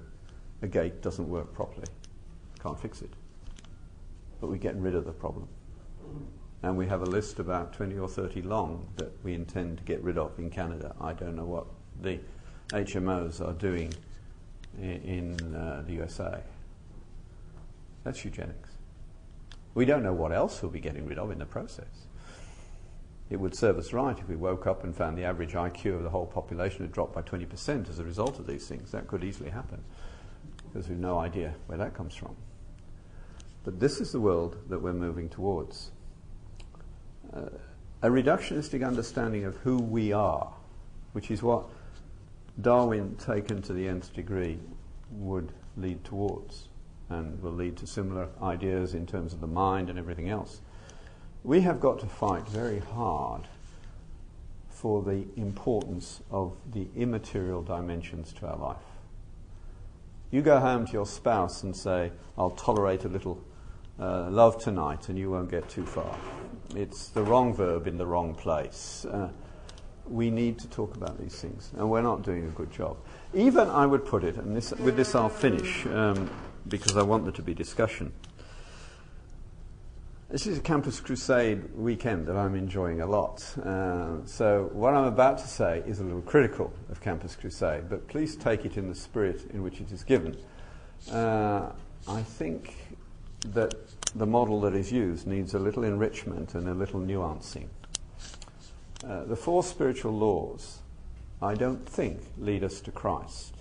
a gate doesn't work properly. Can't fix it. But we're getting rid of the problem. And we have a list about 20 or 30 long that we intend to get rid of in Canada. I don't know what the HMOs are doing in the USA. That's eugenics. We don't know what else we'll be getting rid of in the process. It would serve us right if we woke up and found the average IQ of the whole population had dropped by 20% as a result of these things. That could easily happen, because we've no idea where that comes from. But this is the world that we're moving towards. A reductionistic understanding of who we are, which is what Darwin, taken to the nth degree, would lead towards, and will lead to similar ideas in terms of the mind and everything else. We have got to fight very hard for the importance of the immaterial dimensions to our life. You go home to your spouse and say, I'll tolerate a little love tonight, and you won't get too far. It's the wrong verb in the wrong place. We need to talk about these things, and we're not doing a good job. Even, I would put it, and with this I'll finish, because I want there to be discussion. This is a Campus Crusade weekend that I'm enjoying a lot. So what I'm about to say is a little critical of Campus Crusade, but please take it in the spirit in which it is given. I think that the model that is used needs a little enrichment and a little nuancing. The 4 spiritual laws, I don't think, lead us to Christ.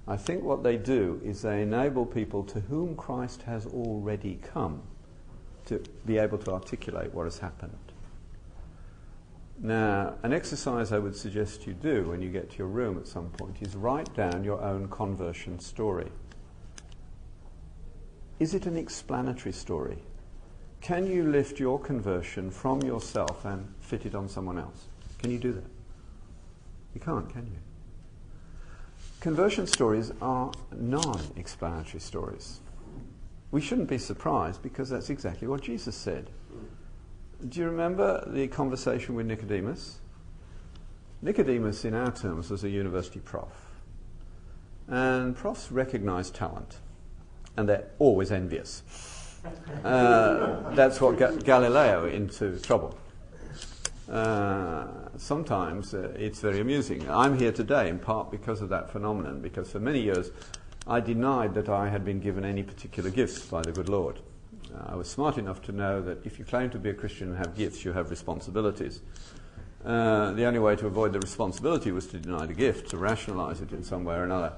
I think what they do is they enable people to whom Christ has already come to be able to articulate what has happened. Now, an exercise I would suggest you do when you get to your room at some point is write down your own conversion story. Is it an explanatory story? Can you lift your conversion from yourself and fit it on someone else? Can you do that? You can't, can you? Conversion stories are non-explanatory stories. We shouldn't be surprised, because that's exactly what Jesus said. Do you remember the conversation with Nicodemus? Nicodemus, in our terms, was a university prof. And profs recognize talent, and they're always envious. That's what got Galileo into trouble. Sometimes it's very amusing. I'm here today in part because of that phenomenon, because for many years I denied that I had been given any particular gifts by the good Lord. I was smart enough to know that if you claim to be a Christian and have gifts, you have responsibilities. The only way to avoid the responsibility was to deny the gift, to rationalise it in some way or another.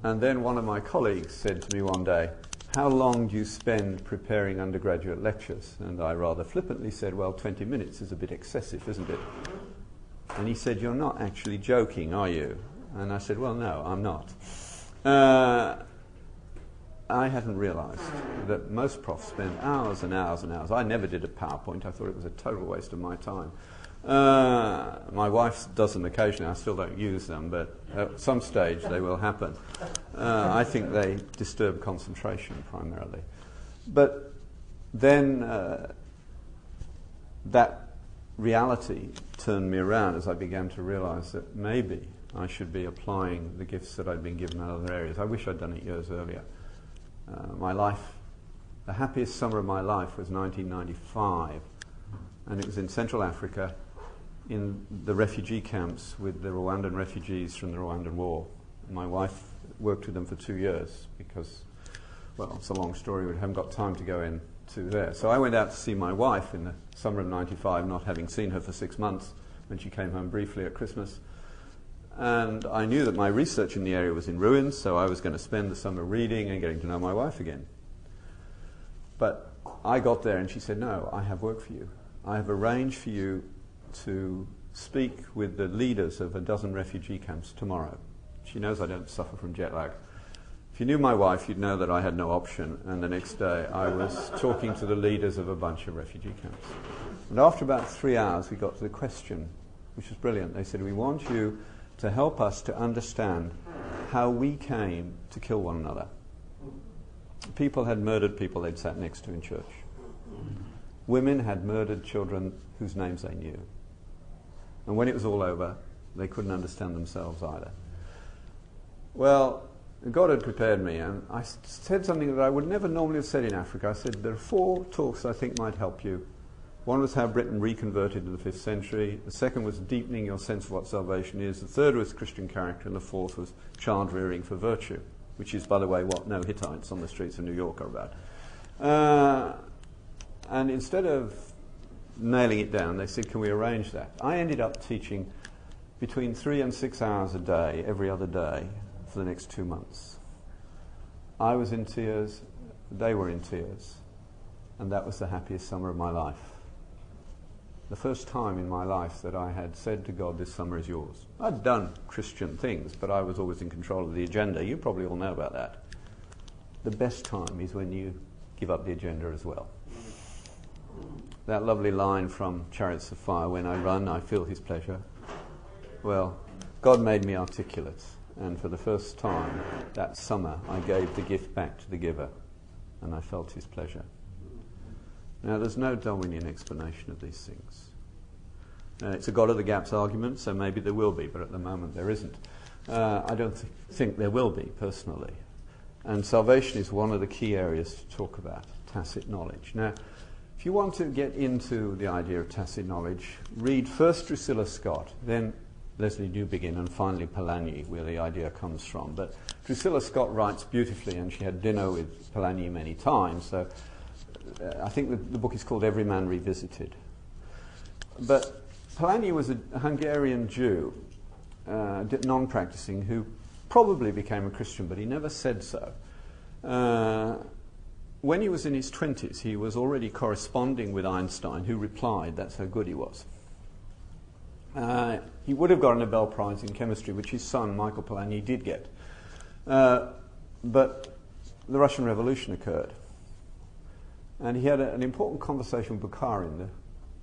And then one of my colleagues said to me one day, "How long do you spend preparing undergraduate lectures?" And I rather flippantly said, "Well, 20 minutes is a bit excessive, isn't it?" And he said, "You're not actually joking, are you?" And I said, "Well, no, I'm not." I hadn't realised that most profs spend hours and hours and hours. I never did a PowerPoint. I thought it was a total waste of my time. My wife does them occasionally. I still don't use them, but at some stage they will happen. I think they disturb concentration primarily. But then that reality turned me around as I began to realise that maybe I should be applying the gifts that I'd been given in other areas. I wish I'd done it years earlier. My life, the happiest summer of my life was 1995, and it was in Central Africa, in the refugee camps with the Rwandan refugees from the Rwandan War. My wife worked with them for 2 years because, well, it's a long story. We haven't got time to go into there. So I went out to see my wife in the summer of 95, not having seen her for 6 months, when she came home briefly at Christmas. And I knew that my research in the area was in ruins, so I was going to spend the summer reading and getting to know my wife again. But I got there and she said, "No, I have work for you. I have arranged for you to speak with the leaders of a dozen refugee camps tomorrow." She knows I don't suffer from jet lag. If you knew my wife, you'd know that I had no option, and the next day I was talking to the leaders of a bunch of refugee camps. And after about 3 hours, we got to the question, which was brilliant. They said, "We want you to help us to understand how we came to kill one another." People had murdered people they'd sat next to in church. Women had murdered children whose names they knew. And when it was all over, they couldn't understand themselves either. Well, God had prepared me, and I said something that I would never normally have said in Africa. I said, "There are 4 talks I think might help you. One was how Britain reconverted in the 5th century. The second was deepening your sense of what salvation is. The third was Christian character. And the fourth was child rearing for virtue," which is, by the way, what no Hittites on the streets of New York are about. And instead of nailing it down, they said, "Can we arrange that?" I ended up teaching between 3 and 6 hours a day, every other day, for the next 2 months. I was in tears. They were in tears. And that was the happiest summer of my life. The first time in my life that I had said to God, "This summer is yours." I'd done Christian things, but I was always in control of the agenda. You probably all know about that. The best time is when you give up the agenda as well. That lovely line from Chariots of Fire, "When I run, I feel his pleasure." Well, God made me articulate, and for the first time that summer I gave the gift back to the giver, and I felt his pleasure. Now, there's no Darwinian explanation of these things. It's a God of the gaps argument, so maybe there will be, but at the moment there isn't. I don't think there will be, personally. And salvation is one of the key areas to talk about, tacit knowledge. Now, if you want to get into the idea of tacit knowledge, read first Drusilla Scott, then Leslie Newbigin, and finally Polanyi, where the idea comes from. But Drusilla Scott writes beautifully, and she had dinner with Polanyi many times, so I think the book is called Every Man Revisited. But Polanyi was a Hungarian Jew, non-practicing, who probably became a Christian, but he never said so. When he was in his 20s, he was already corresponding with Einstein, who replied, "That's how good he was." He would have got a Nobel Prize in chemistry, which his son, Michael Polanyi, did get. But the Russian Revolution occurred. And he had an important conversation with Bukharin, the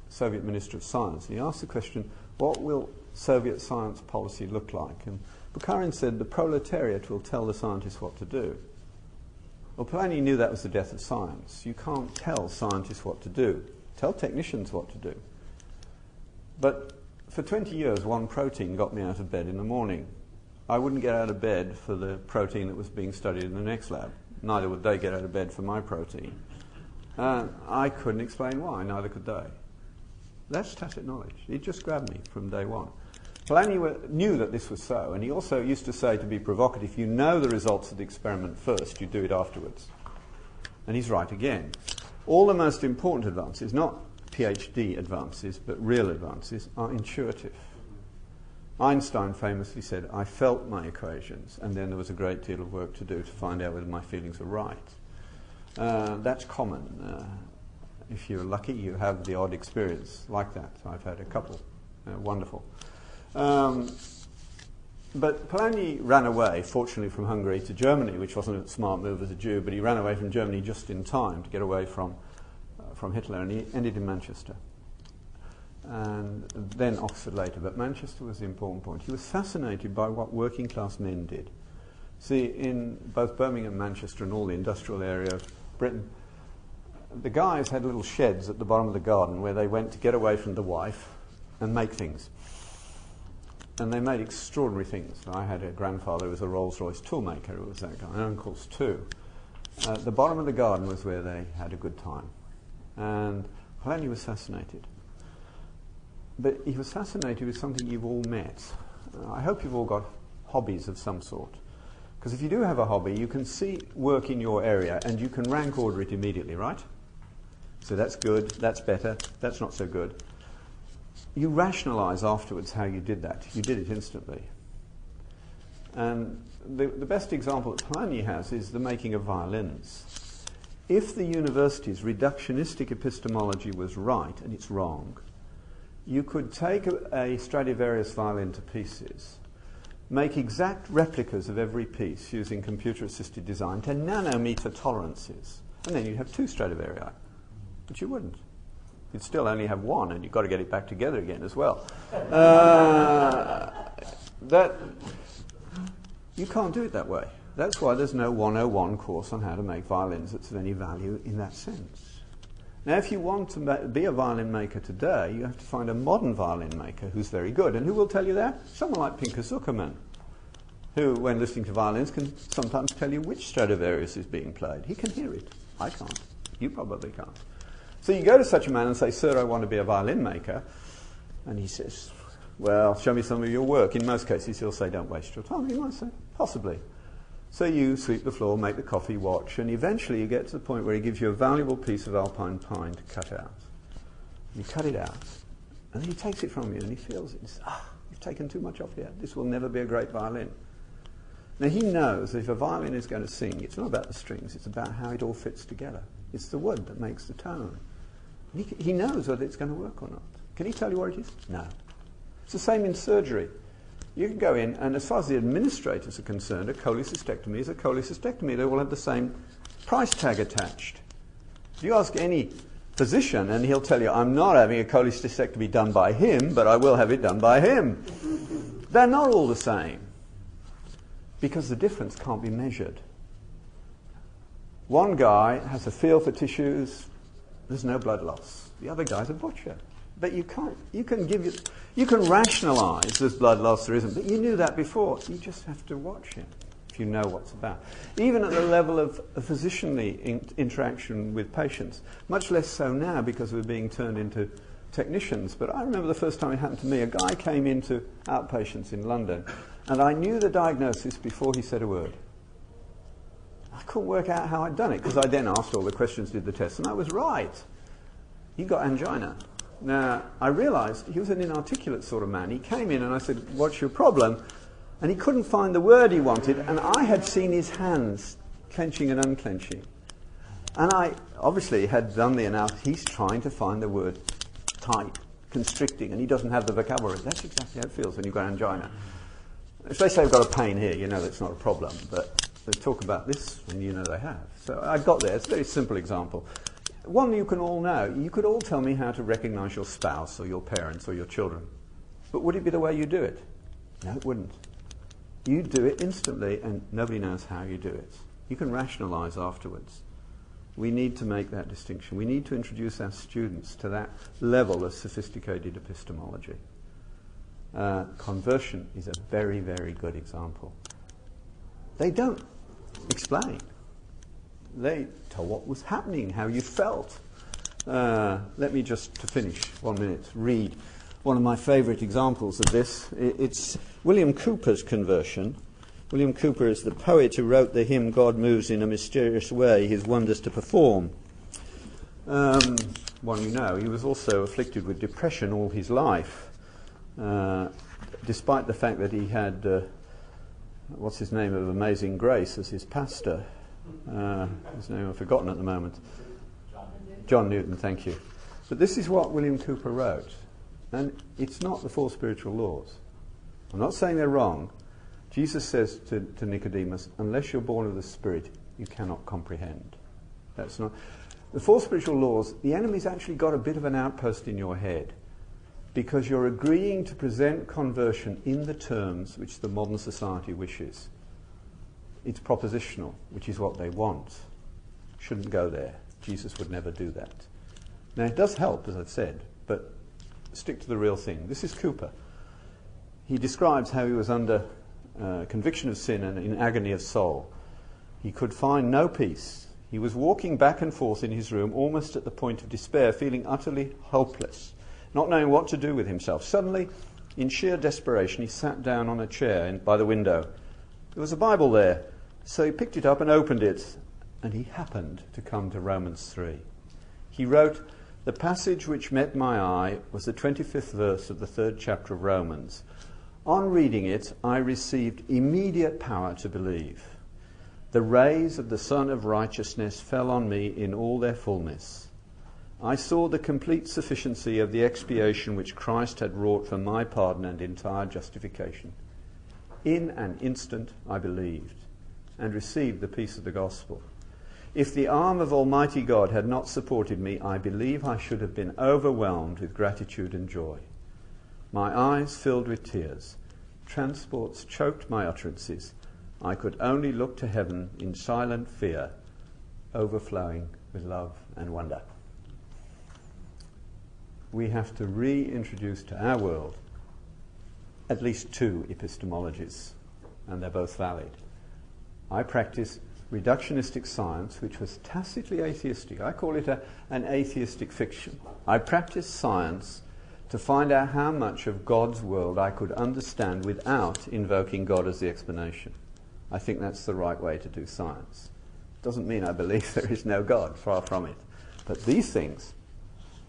Soviet Minister of Science. And he asked the question, what will Soviet science policy look like? And Bukharin said, "The proletariat will tell the scientists what to do." Well, Polanyi knew that was the death of science. You can't tell scientists what to do. Tell technicians what to do. But for 20 years, one protein got me out of bed in the morning. I wouldn't get out of bed for the protein that was being studied in the next lab. Neither would they get out of bed for my protein. I couldn't explain why, neither could they. That's tacit knowledge. It just grabbed me from day one. Polanyi knew that this was so, and he also used to say, to be provocative, if you know the results of the experiment first, you do it afterwards. And he's right again. All the most important advances, not PhD advances, but real advances, are intuitive. Einstein famously said, I felt my equations, and then there was a great deal of work to do to find out whether my feelings were right. That's common. If you're lucky, you have the odd experience like that. I've had a couple. Wonderful. But Polanyi ran away, fortunately, from Hungary to Germany, which wasn't a smart move as a Jew, but he ran away from Germany just in time to get away from Hitler, and he ended in Manchester. And then Oxford later, but Manchester was the important point. He was fascinated by what working class men did. See, in both Birmingham, Manchester, and all the industrial area of Britain, the guys had little sheds at the bottom of the garden where they went to get away from the wife and make things. And they made extraordinary things. I had a grandfather who was a Rolls-Royce toolmaker, who was that guy, and uncles too. The bottom of the garden was where they had a good time. And Polanyi was fascinated. But he was fascinated with something you've all met. I hope you've all got hobbies of some sort. Because if you do have a hobby, you can see work in your area and you can rank order it immediately, right? So that's good, that's better, that's not so good. You rationalize afterwards how you did that. You did it instantly. And the best example that Polanyi has is the making of violins. If the university's reductionistic epistemology was right, and it's wrong, you could take a Stradivarius violin to pieces, make exact replicas of every piece using computer-assisted design to nanometer tolerances, and then you'd have two Stradivarii. But you wouldn't. You'd still only have one, and you've got to get it back together again as well. You can't do it that way. That's why there's no 101 course on how to make violins that's of any value in that sense. Now, if you want to be a violin maker today, you have to find a modern violin maker who's very good. And who will tell you that? Someone like Pinchas Ockham, who, when listening to violins, can sometimes tell you which Stradivarius is being played. He can hear it. I can't. You probably can't. So you go to such a man and say, sir, I want to be a violin maker. And he says, well, show me some of your work. In most cases, he'll say, don't waste your time. He might say, possibly. So you sweep the floor, make the coffee, watch, and eventually you get to the point where he gives you a valuable piece of alpine pine to cut out. You cut it out, and then he takes it from you, and he feels it. He says, you've taken too much off here. This will never be a great violin. Now, he knows that if a violin is going to sing, it's not about the strings, it's about how it all fits together. It's the wood that makes the tone. He knows whether it's going to work or not. Can he tell you what it is? No. It's the same in surgery. You can go in, and as far as the administrators are concerned, a cholecystectomy is a cholecystectomy. They all have the same price tag attached. If you ask any physician, and he'll tell you, I'm not having a cholecystectomy done by him, but I will have it done by him. They're not all the same, because the difference can't be measured. One guy has a feel for tissues, there's no blood loss. The other guy's a butcher. But you can't. You can rationalise there's blood loss, there isn't. But you knew that before. You just have to watch him if you know what's about. Even at the level of physicianly interaction with patients, much less so now because we're being turned into technicians. But I remember the first time it happened to me. A guy came into outpatients in London, and I knew the diagnosis before he said a word. I couldn't work out how I'd done it because I then asked all the questions, did the tests, and I was right. He got angina. Now, I realised he was an inarticulate sort of man. He came in and I said, what's your problem? And he couldn't find the word he wanted, and I had seen his hands clenching and unclenching. And I obviously had done the analysis. He's trying to find the word tight, constricting, and he doesn't have the vocabulary. That's exactly how it feels when you've got angina. If they say I've got a pain here, you know that's not a problem, but they talk about this and you know they have. So I got there. It's a very simple example. One you can all know. You could all tell me how to recognise your spouse or your parents or your children. But would it be the way you do it? No, it wouldn't. You do it instantly and nobody knows how you do it. You can rationalise afterwards. We need to make that distinction. We need to introduce our students to that level of sophisticated epistemology. Conversion is a very, very good example. They don't explain. They tell what was happening, how you felt. Let me just, to finish, 1 minute, read one of my favourite examples of this. It's William Cowper's conversion. William Cowper is the poet who wrote the hymn, God Moves in a Mysterious Way, His Wonders to Perform. one you know, he was also afflicted with depression all his life, despite the fact that he had, what's his name of Amazing Grace as his pastor. His name I've forgotten at the moment. John Newton, thank you. But this is what William Cooper wrote. And it's not the four spiritual laws. I'm not saying they're wrong. Jesus says to Nicodemus, unless you're born of the Spirit, you cannot comprehend. That's not... The four spiritual laws, the enemy's actually got a bit of an outpost in your head because you're agreeing to present conversion in the terms which the modern society wishes. It's propositional, which is what they want. Shouldn't go there. Jesus would never do that. Now, it does help, as I've said, but stick to the real thing. This is Cooper. He describes how he was under conviction of sin and in agony of soul. He could find no peace. He was walking back and forth in his room, almost at the point of despair, feeling utterly hopeless, not knowing what to do with himself. Suddenly, in sheer desperation, he sat down on a chair by the window. There was a Bible there, so he picked it up and opened it, and he happened to come to Romans 3. He wrote, "The passage which met my eye was the 25th verse of the 3rd chapter of Romans. On reading it, I received immediate power to believe. The rays of the Sun of Righteousness fell on me in all their fullness. I saw the complete sufficiency of the expiation which Christ had wrought for my pardon and entire justification. In an instant I believed and received the peace of the gospel. If the arm of Almighty God had not supported me, I believe I should have been overwhelmed with gratitude and joy. My eyes filled with tears. Transports choked my utterances. I could only look to heaven in silent fear, overflowing with love and wonder." We have to reintroduce to our world at least two epistemologies, and they're both valid. I practice reductionistic science, which was tacitly atheistic. I call it an atheistic fiction. I practice science to find out how much of God's world I could understand without invoking God as the explanation. I think that's the right way to do science. Doesn't mean I believe there is no God, far from it. But these things,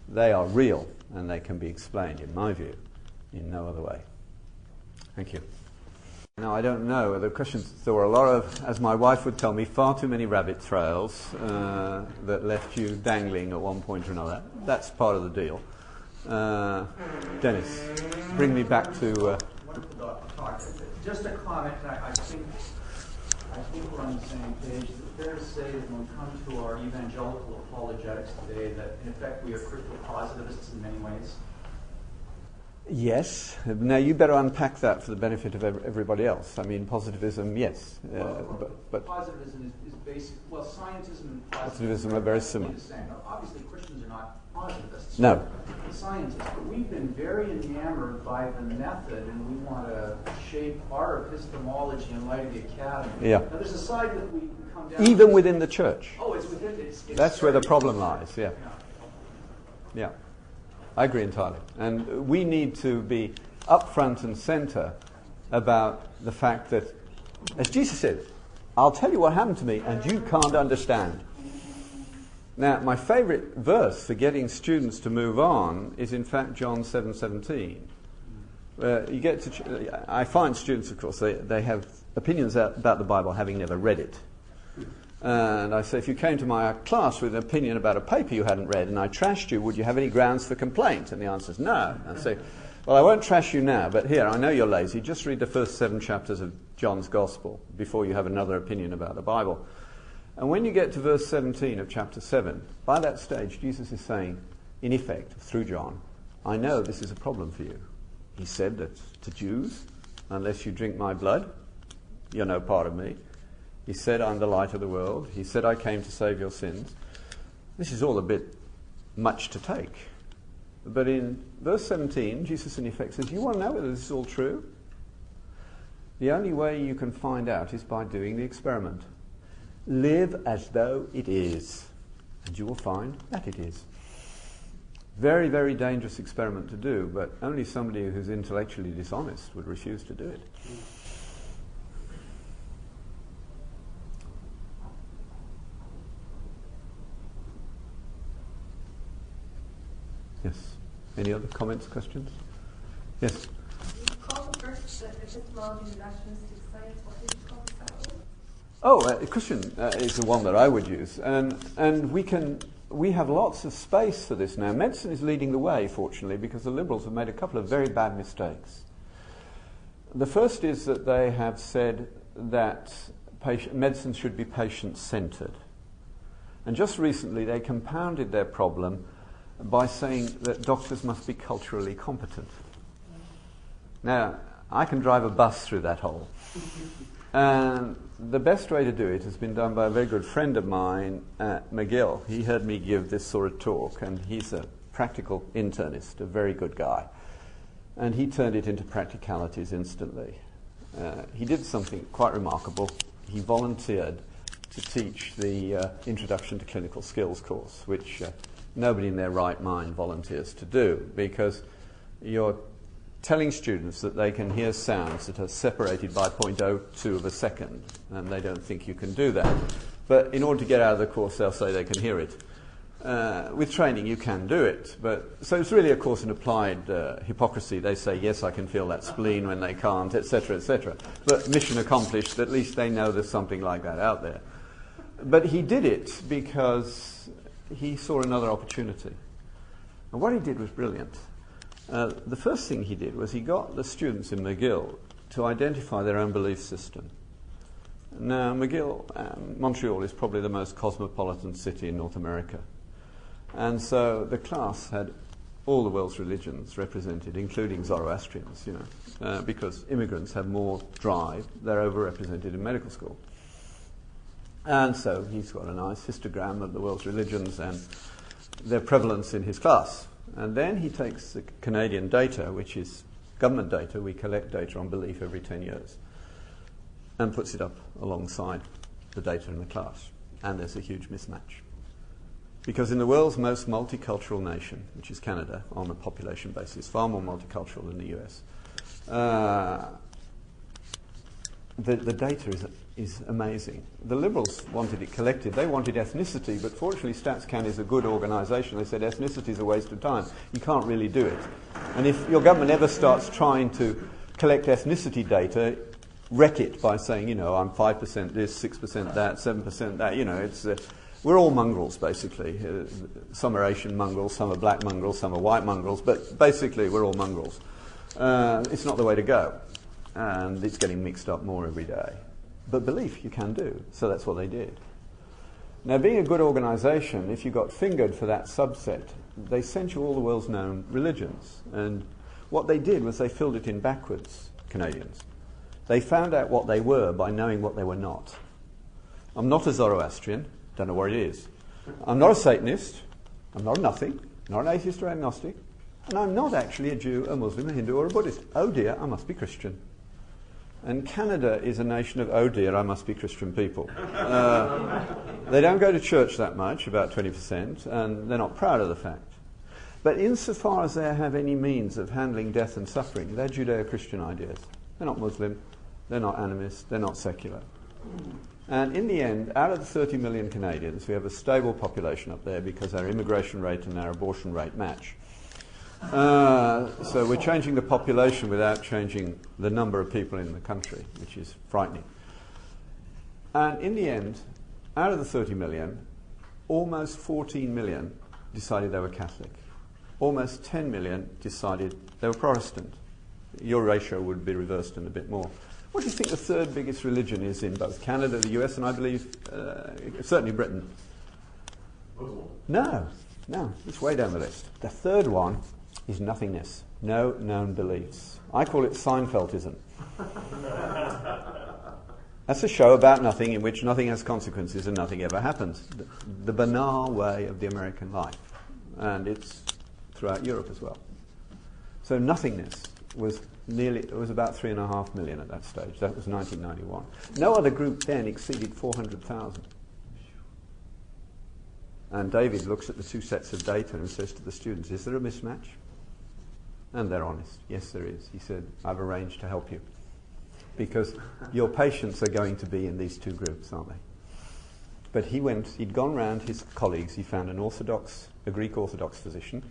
they are real, and they can be explained, in my view, in no other way. Thank you. Now, I don't know. The questions, there were a lot of, as my wife would tell me, far too many rabbit trails that left you dangling at one point or another. That's part of the deal. Dennis, bring me back to... Just a comment, I think we're on the same page. Is it fair to say that when we come to our evangelical apologetics today, that in effect we are critical positivists in many ways? Yes. Now, you better unpack that for the benefit of everybody else. I mean, positivism, yes. But positivism is basic. Well, scientism and positivism are very similar. The same. Obviously, Christians are not positivists. No. Scientists, but we've been very enamored by the method, and we want to shape our epistemology in light of the academy. Yeah. Now, there's a side that we come down. Even within the church. Oh, it's within. It's That's where the problem lies. Yeah. Yeah. I agree entirely. And we need to be up front and centre about the fact that, as Jesus said, I'll tell you what happened to me and you can't understand. Now, my favourite verse for getting students to move on is in fact John 7:17. You get to I find students, of course, they have opinions about the Bible having never read it. And I say, if you came to my class with an opinion about a paper you hadn't read and I trashed you, would you have any grounds for complaint? And the answer is no. And I say, well, I won't trash you now, but here, I know you're lazy. Just read the first 7 chapters of John's Gospel before you have another opinion about the Bible. And when you get to verse 17 of chapter 7, by that stage, Jesus is saying, in effect, through John, I know this is a problem for you. He said that to Jews, unless you drink my blood, you're no part of me. He said, I'm the light of the world. He said, I came to save your sins. This is all a bit much to take. But in verse 17, Jesus in effect says, you want to know whether this is all true? The only way you can find out is by doing the experiment. Live as though it is, and you will find that it is. Very, very dangerous experiment to do, but only somebody who's intellectually dishonest would refuse to do it. Yes. Any other comments, questions? Yes. You call the first epistemology rationalistic science. What did you call the second? Oh, Christian is the one that I would use, and we have lots of space for this now. Medicine is leading the way, fortunately, because the liberals have made a couple of very bad mistakes. The first is that they have said that medicine should be patient-centred. And just recently they compounded their problem by saying that doctors must be culturally competent. Now, I can drive a bus through that hole. And the best way to do it has been done by a very good friend of mine at McGill. He heard me give this sort of talk, and he's a practical internist, a very good guy. And he turned it into practicalities instantly. He did something quite remarkable. He volunteered to teach the Introduction to Clinical Skills course, which nobody in their right mind volunteers to do, because you're telling students that they can hear sounds that are separated by 0.02 of a second, and they don't think you can do that. But in order to get out of the course, they'll say they can hear it. With training, you can do it. So it's really a course in applied hypocrisy. They say, yes, I can feel that spleen when they can't, etc., etc. But mission accomplished, at least they know there's something like that out there. But he did it because he saw another opportunity. And what he did was brilliant. The first thing he did was he got the students in McGill to identify their own belief system. Now, Montreal is probably the most cosmopolitan city in North America. And so the class had all the world's religions represented, including Zoroastrians, because immigrants have more drive. They're overrepresented in medical school. And so he's got a nice histogram of the world's religions and their prevalence in his class. And then he takes the Canadian data, which is government data. We collect data on belief every 10 years, and puts it up alongside the data in the class. And there's a huge mismatch. Because in the world's most multicultural nation, which is Canada, on a population basis, far more multicultural than the US, the data is amazing. The Liberals wanted it collected. They wanted ethnicity, but fortunately StatsCan is a good organisation. They said ethnicity is a waste of time. You can't really do it. And if your government ever starts trying to collect ethnicity data, wreck it by saying, I'm 5% this, 6% that, 7% that, we're all mongrels, basically. Some are Asian mongrels, some are black mongrels, some are white mongrels, but basically we're all mongrels. It's not the way to go. And it's getting mixed up more every day. But belief you can do, so that's what they did. Now, being a good organisation, if you got fingered for that subset, they sent you all the world's known religions. And what they did was they filled it in backwards, Canadians. They found out what they were by knowing what they were not. I'm not a Zoroastrian, don't know what it is. I'm not a Satanist, I'm not a nothing, not an atheist or agnostic, and I'm not actually a Jew, a Muslim, a Hindu or a Buddhist. Oh dear, I must be Christian. And Canada is a nation of, oh dear, I must be Christian people. They don't go to church that much, about 20%, and they're not proud of the fact. But insofar as they have any means of handling death and suffering, they're Judeo-Christian ideas. They're not Muslim, they're not animist, they're not secular. And in the end, out of the 30 million Canadians, we have a stable population up there because our immigration rate and our abortion rate match. So we're changing the population without changing the number of people in the country, which is frightening. And in the end, out of the 30 million, almost 14 million decided they were Catholic. Almost 10 million decided they were Protestant. Your ratio would be reversed in a bit more. What do you think the third biggest religion is in both Canada, the US, and I believe certainly Britain? No, it's way down the list. The third one is nothingness, no known beliefs. I call it Seinfeldism. That's a show about nothing in which nothing has consequences and nothing ever happens. The banal way of the American life. And it's throughout Europe as well. So nothingness was about 3.5 million at that stage. That was 1991. No other group then exceeded 400,000. And David looks at the two sets of data and says to the students, is there a mismatch? And they're honest. Yes, there is. He said, I've arranged to help you. Because your patients are going to be in these two groups, aren't they? But he'd gone round his colleagues. He found a Greek Orthodox physician,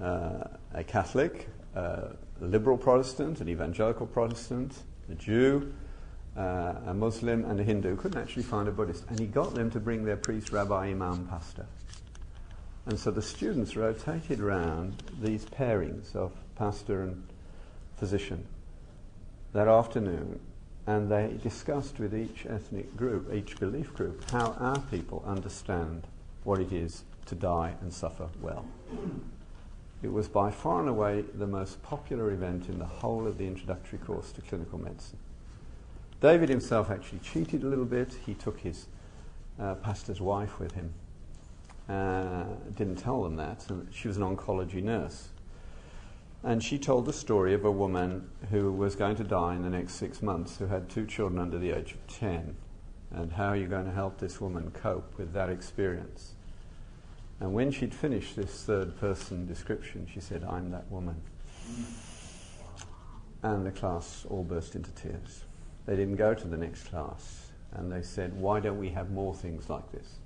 a Catholic, a liberal Protestant, an evangelical Protestant, a Jew, a Muslim, and a Hindu. Couldn't actually find a Buddhist. And he got them to bring their priest, rabbi, imam, pastor. And so the students rotated around these pairings of pastor and physician that afternoon, and they discussed with each ethnic group, each belief group, how our people understand what it is to die and suffer well. It was by far and away the most popular event in the whole of the introductory course to clinical medicine. David himself actually cheated a little bit. He took his pastor's wife with him. Didn't tell them that. And she was an oncology nurse. And she told the story of a woman who was going to die in the next 6 months, who had 2 children under the age of 10. And how are you going to help this woman cope with that experience? And when she'd finished this third-person description, she said, "I'm that woman." And the class all burst into tears. They didn't go to the next class. And they said, "Why don't we have more things like this?"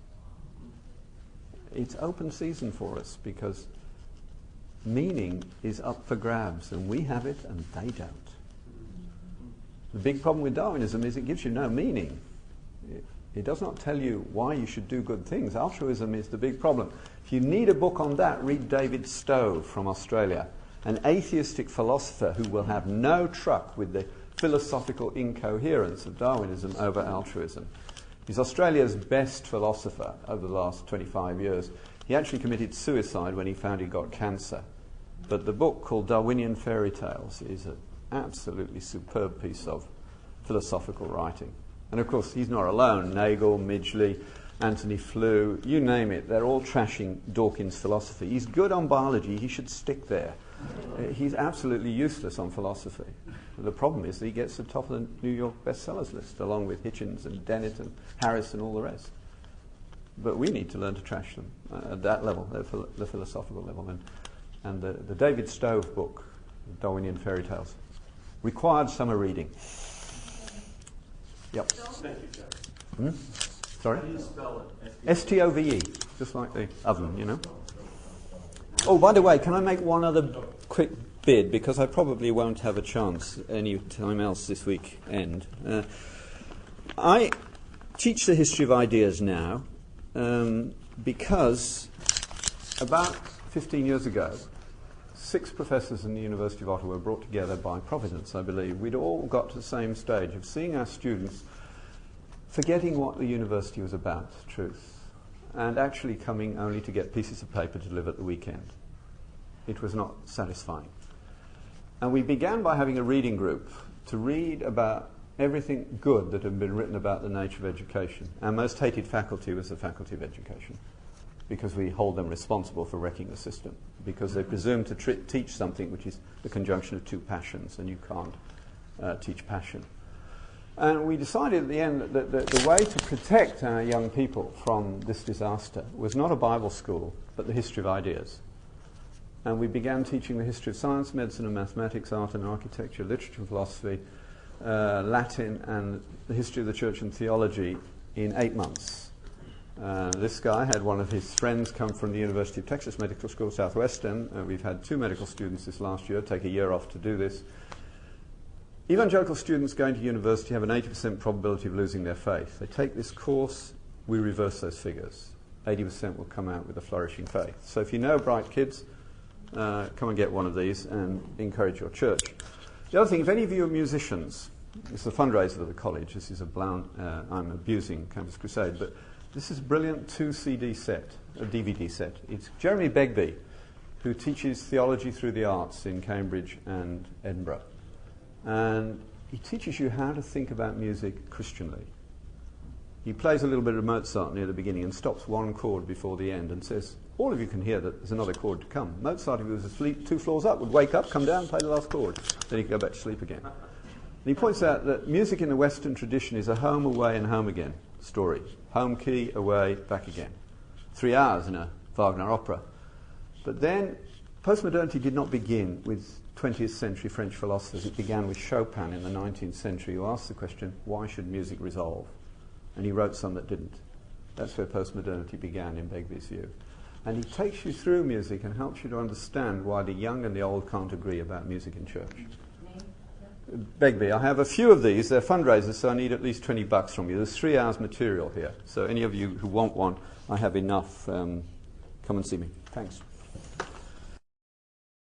It's open season for us, because meaning is up for grabs, and we have it and they don't. The big problem with Darwinism is it gives you no meaning. It does not tell you why you should do good things. Altruism is the big problem. If you need a book on that, read David Stowe from Australia, an atheistic philosopher who will have no truck with the philosophical incoherence of Darwinism over altruism. He's Australia's best philosopher over the last 25 years. He actually committed suicide when he found he got cancer. But the book called Darwinian Fairy Tales is an absolutely superb piece of philosophical writing. And of course, he's not alone. Nagel, Midgley, Anthony Flew, you name it, they're all trashing Dawkins' philosophy. He's good on biology, he should stick there. He's absolutely useless on philosophy. The problem is that he gets to the top of the New York bestsellers list, along with Hitchens and Dennett and Harris and all the rest. But we need to learn to trash them at that level, the philosophical level. And the David Stowe book, Darwinian Fairy Tales, required summer reading. Yep. Thank you, Jack. Sorry? How do you spell it? S-T-O-V-E, just like the oven, you know. Oh, by the way, can I make one other quick bid, because I probably won't have a chance any time else this weekend. I teach the history of ideas now because about 15 years ago, 6 professors in the University of Ottawa were brought together by Providence, I believe. We'd all got to the same stage of seeing our students forgetting what the university was about, truth, and actually coming only to get pieces of paper to deliver at the weekend. It was not satisfying. And we began by having a reading group to read about everything good that had been written about the nature of education. Our most hated faculty was the Faculty of Education, because we hold them responsible for wrecking the system, because they presume to teach something which is the conjunction of 2 passions, and you can't teach passion. And we decided at the end that the way to protect our young people from this disaster was not a Bible school, but the history of ideas. And we began teaching the history of science, medicine and mathematics, art and architecture, literature and philosophy, Latin, and the history of the church and theology in 8 months. This guy had one of his friends come from the University of Texas Medical School, Southwestern. We've had 2 medical students this last year take a year off to do this. Evangelical students going to university have an 80% probability of losing their faith. They take this course, we reverse those figures. 80% will come out with a flourishing faith. So if you know bright kids, come and get one of these and encourage your church. The other thing, if any of you are musicians, it's a fundraiser of the college. This is I'm abusing Campus Crusade, but this is a brilliant 2 CD set, a DVD set. It's Jeremy Begbie, who teaches theology through the arts in Cambridge and Edinburgh. And he teaches you how to think about music Christianly. He plays a little bit of Mozart near the beginning and stops 1 chord before the end and says, all of you can hear that there's another chord to come. Mozart, if he was asleep 2 floors up, would wake up, come down, play the last chord. Then he could go back to sleep again. And he points out that music in the Western tradition is a home, away and home again story. Home key, away, back again. 3 hours in a Wagner opera. But then postmodernity did not begin with 20th century French philosophers. It began with Chopin in the 19th century, who asked the question, why should music resolve? And he wrote some that didn't. That's where postmodernity began in Begbie's view. And he takes you through music and helps you to understand why the young and the old can't agree about music in church. Begbie, I have a few of these. They're fundraisers, so I need at least $20 from you. There's 3 hours material here. So any of you who want one, I have enough. Come and see me. Thanks.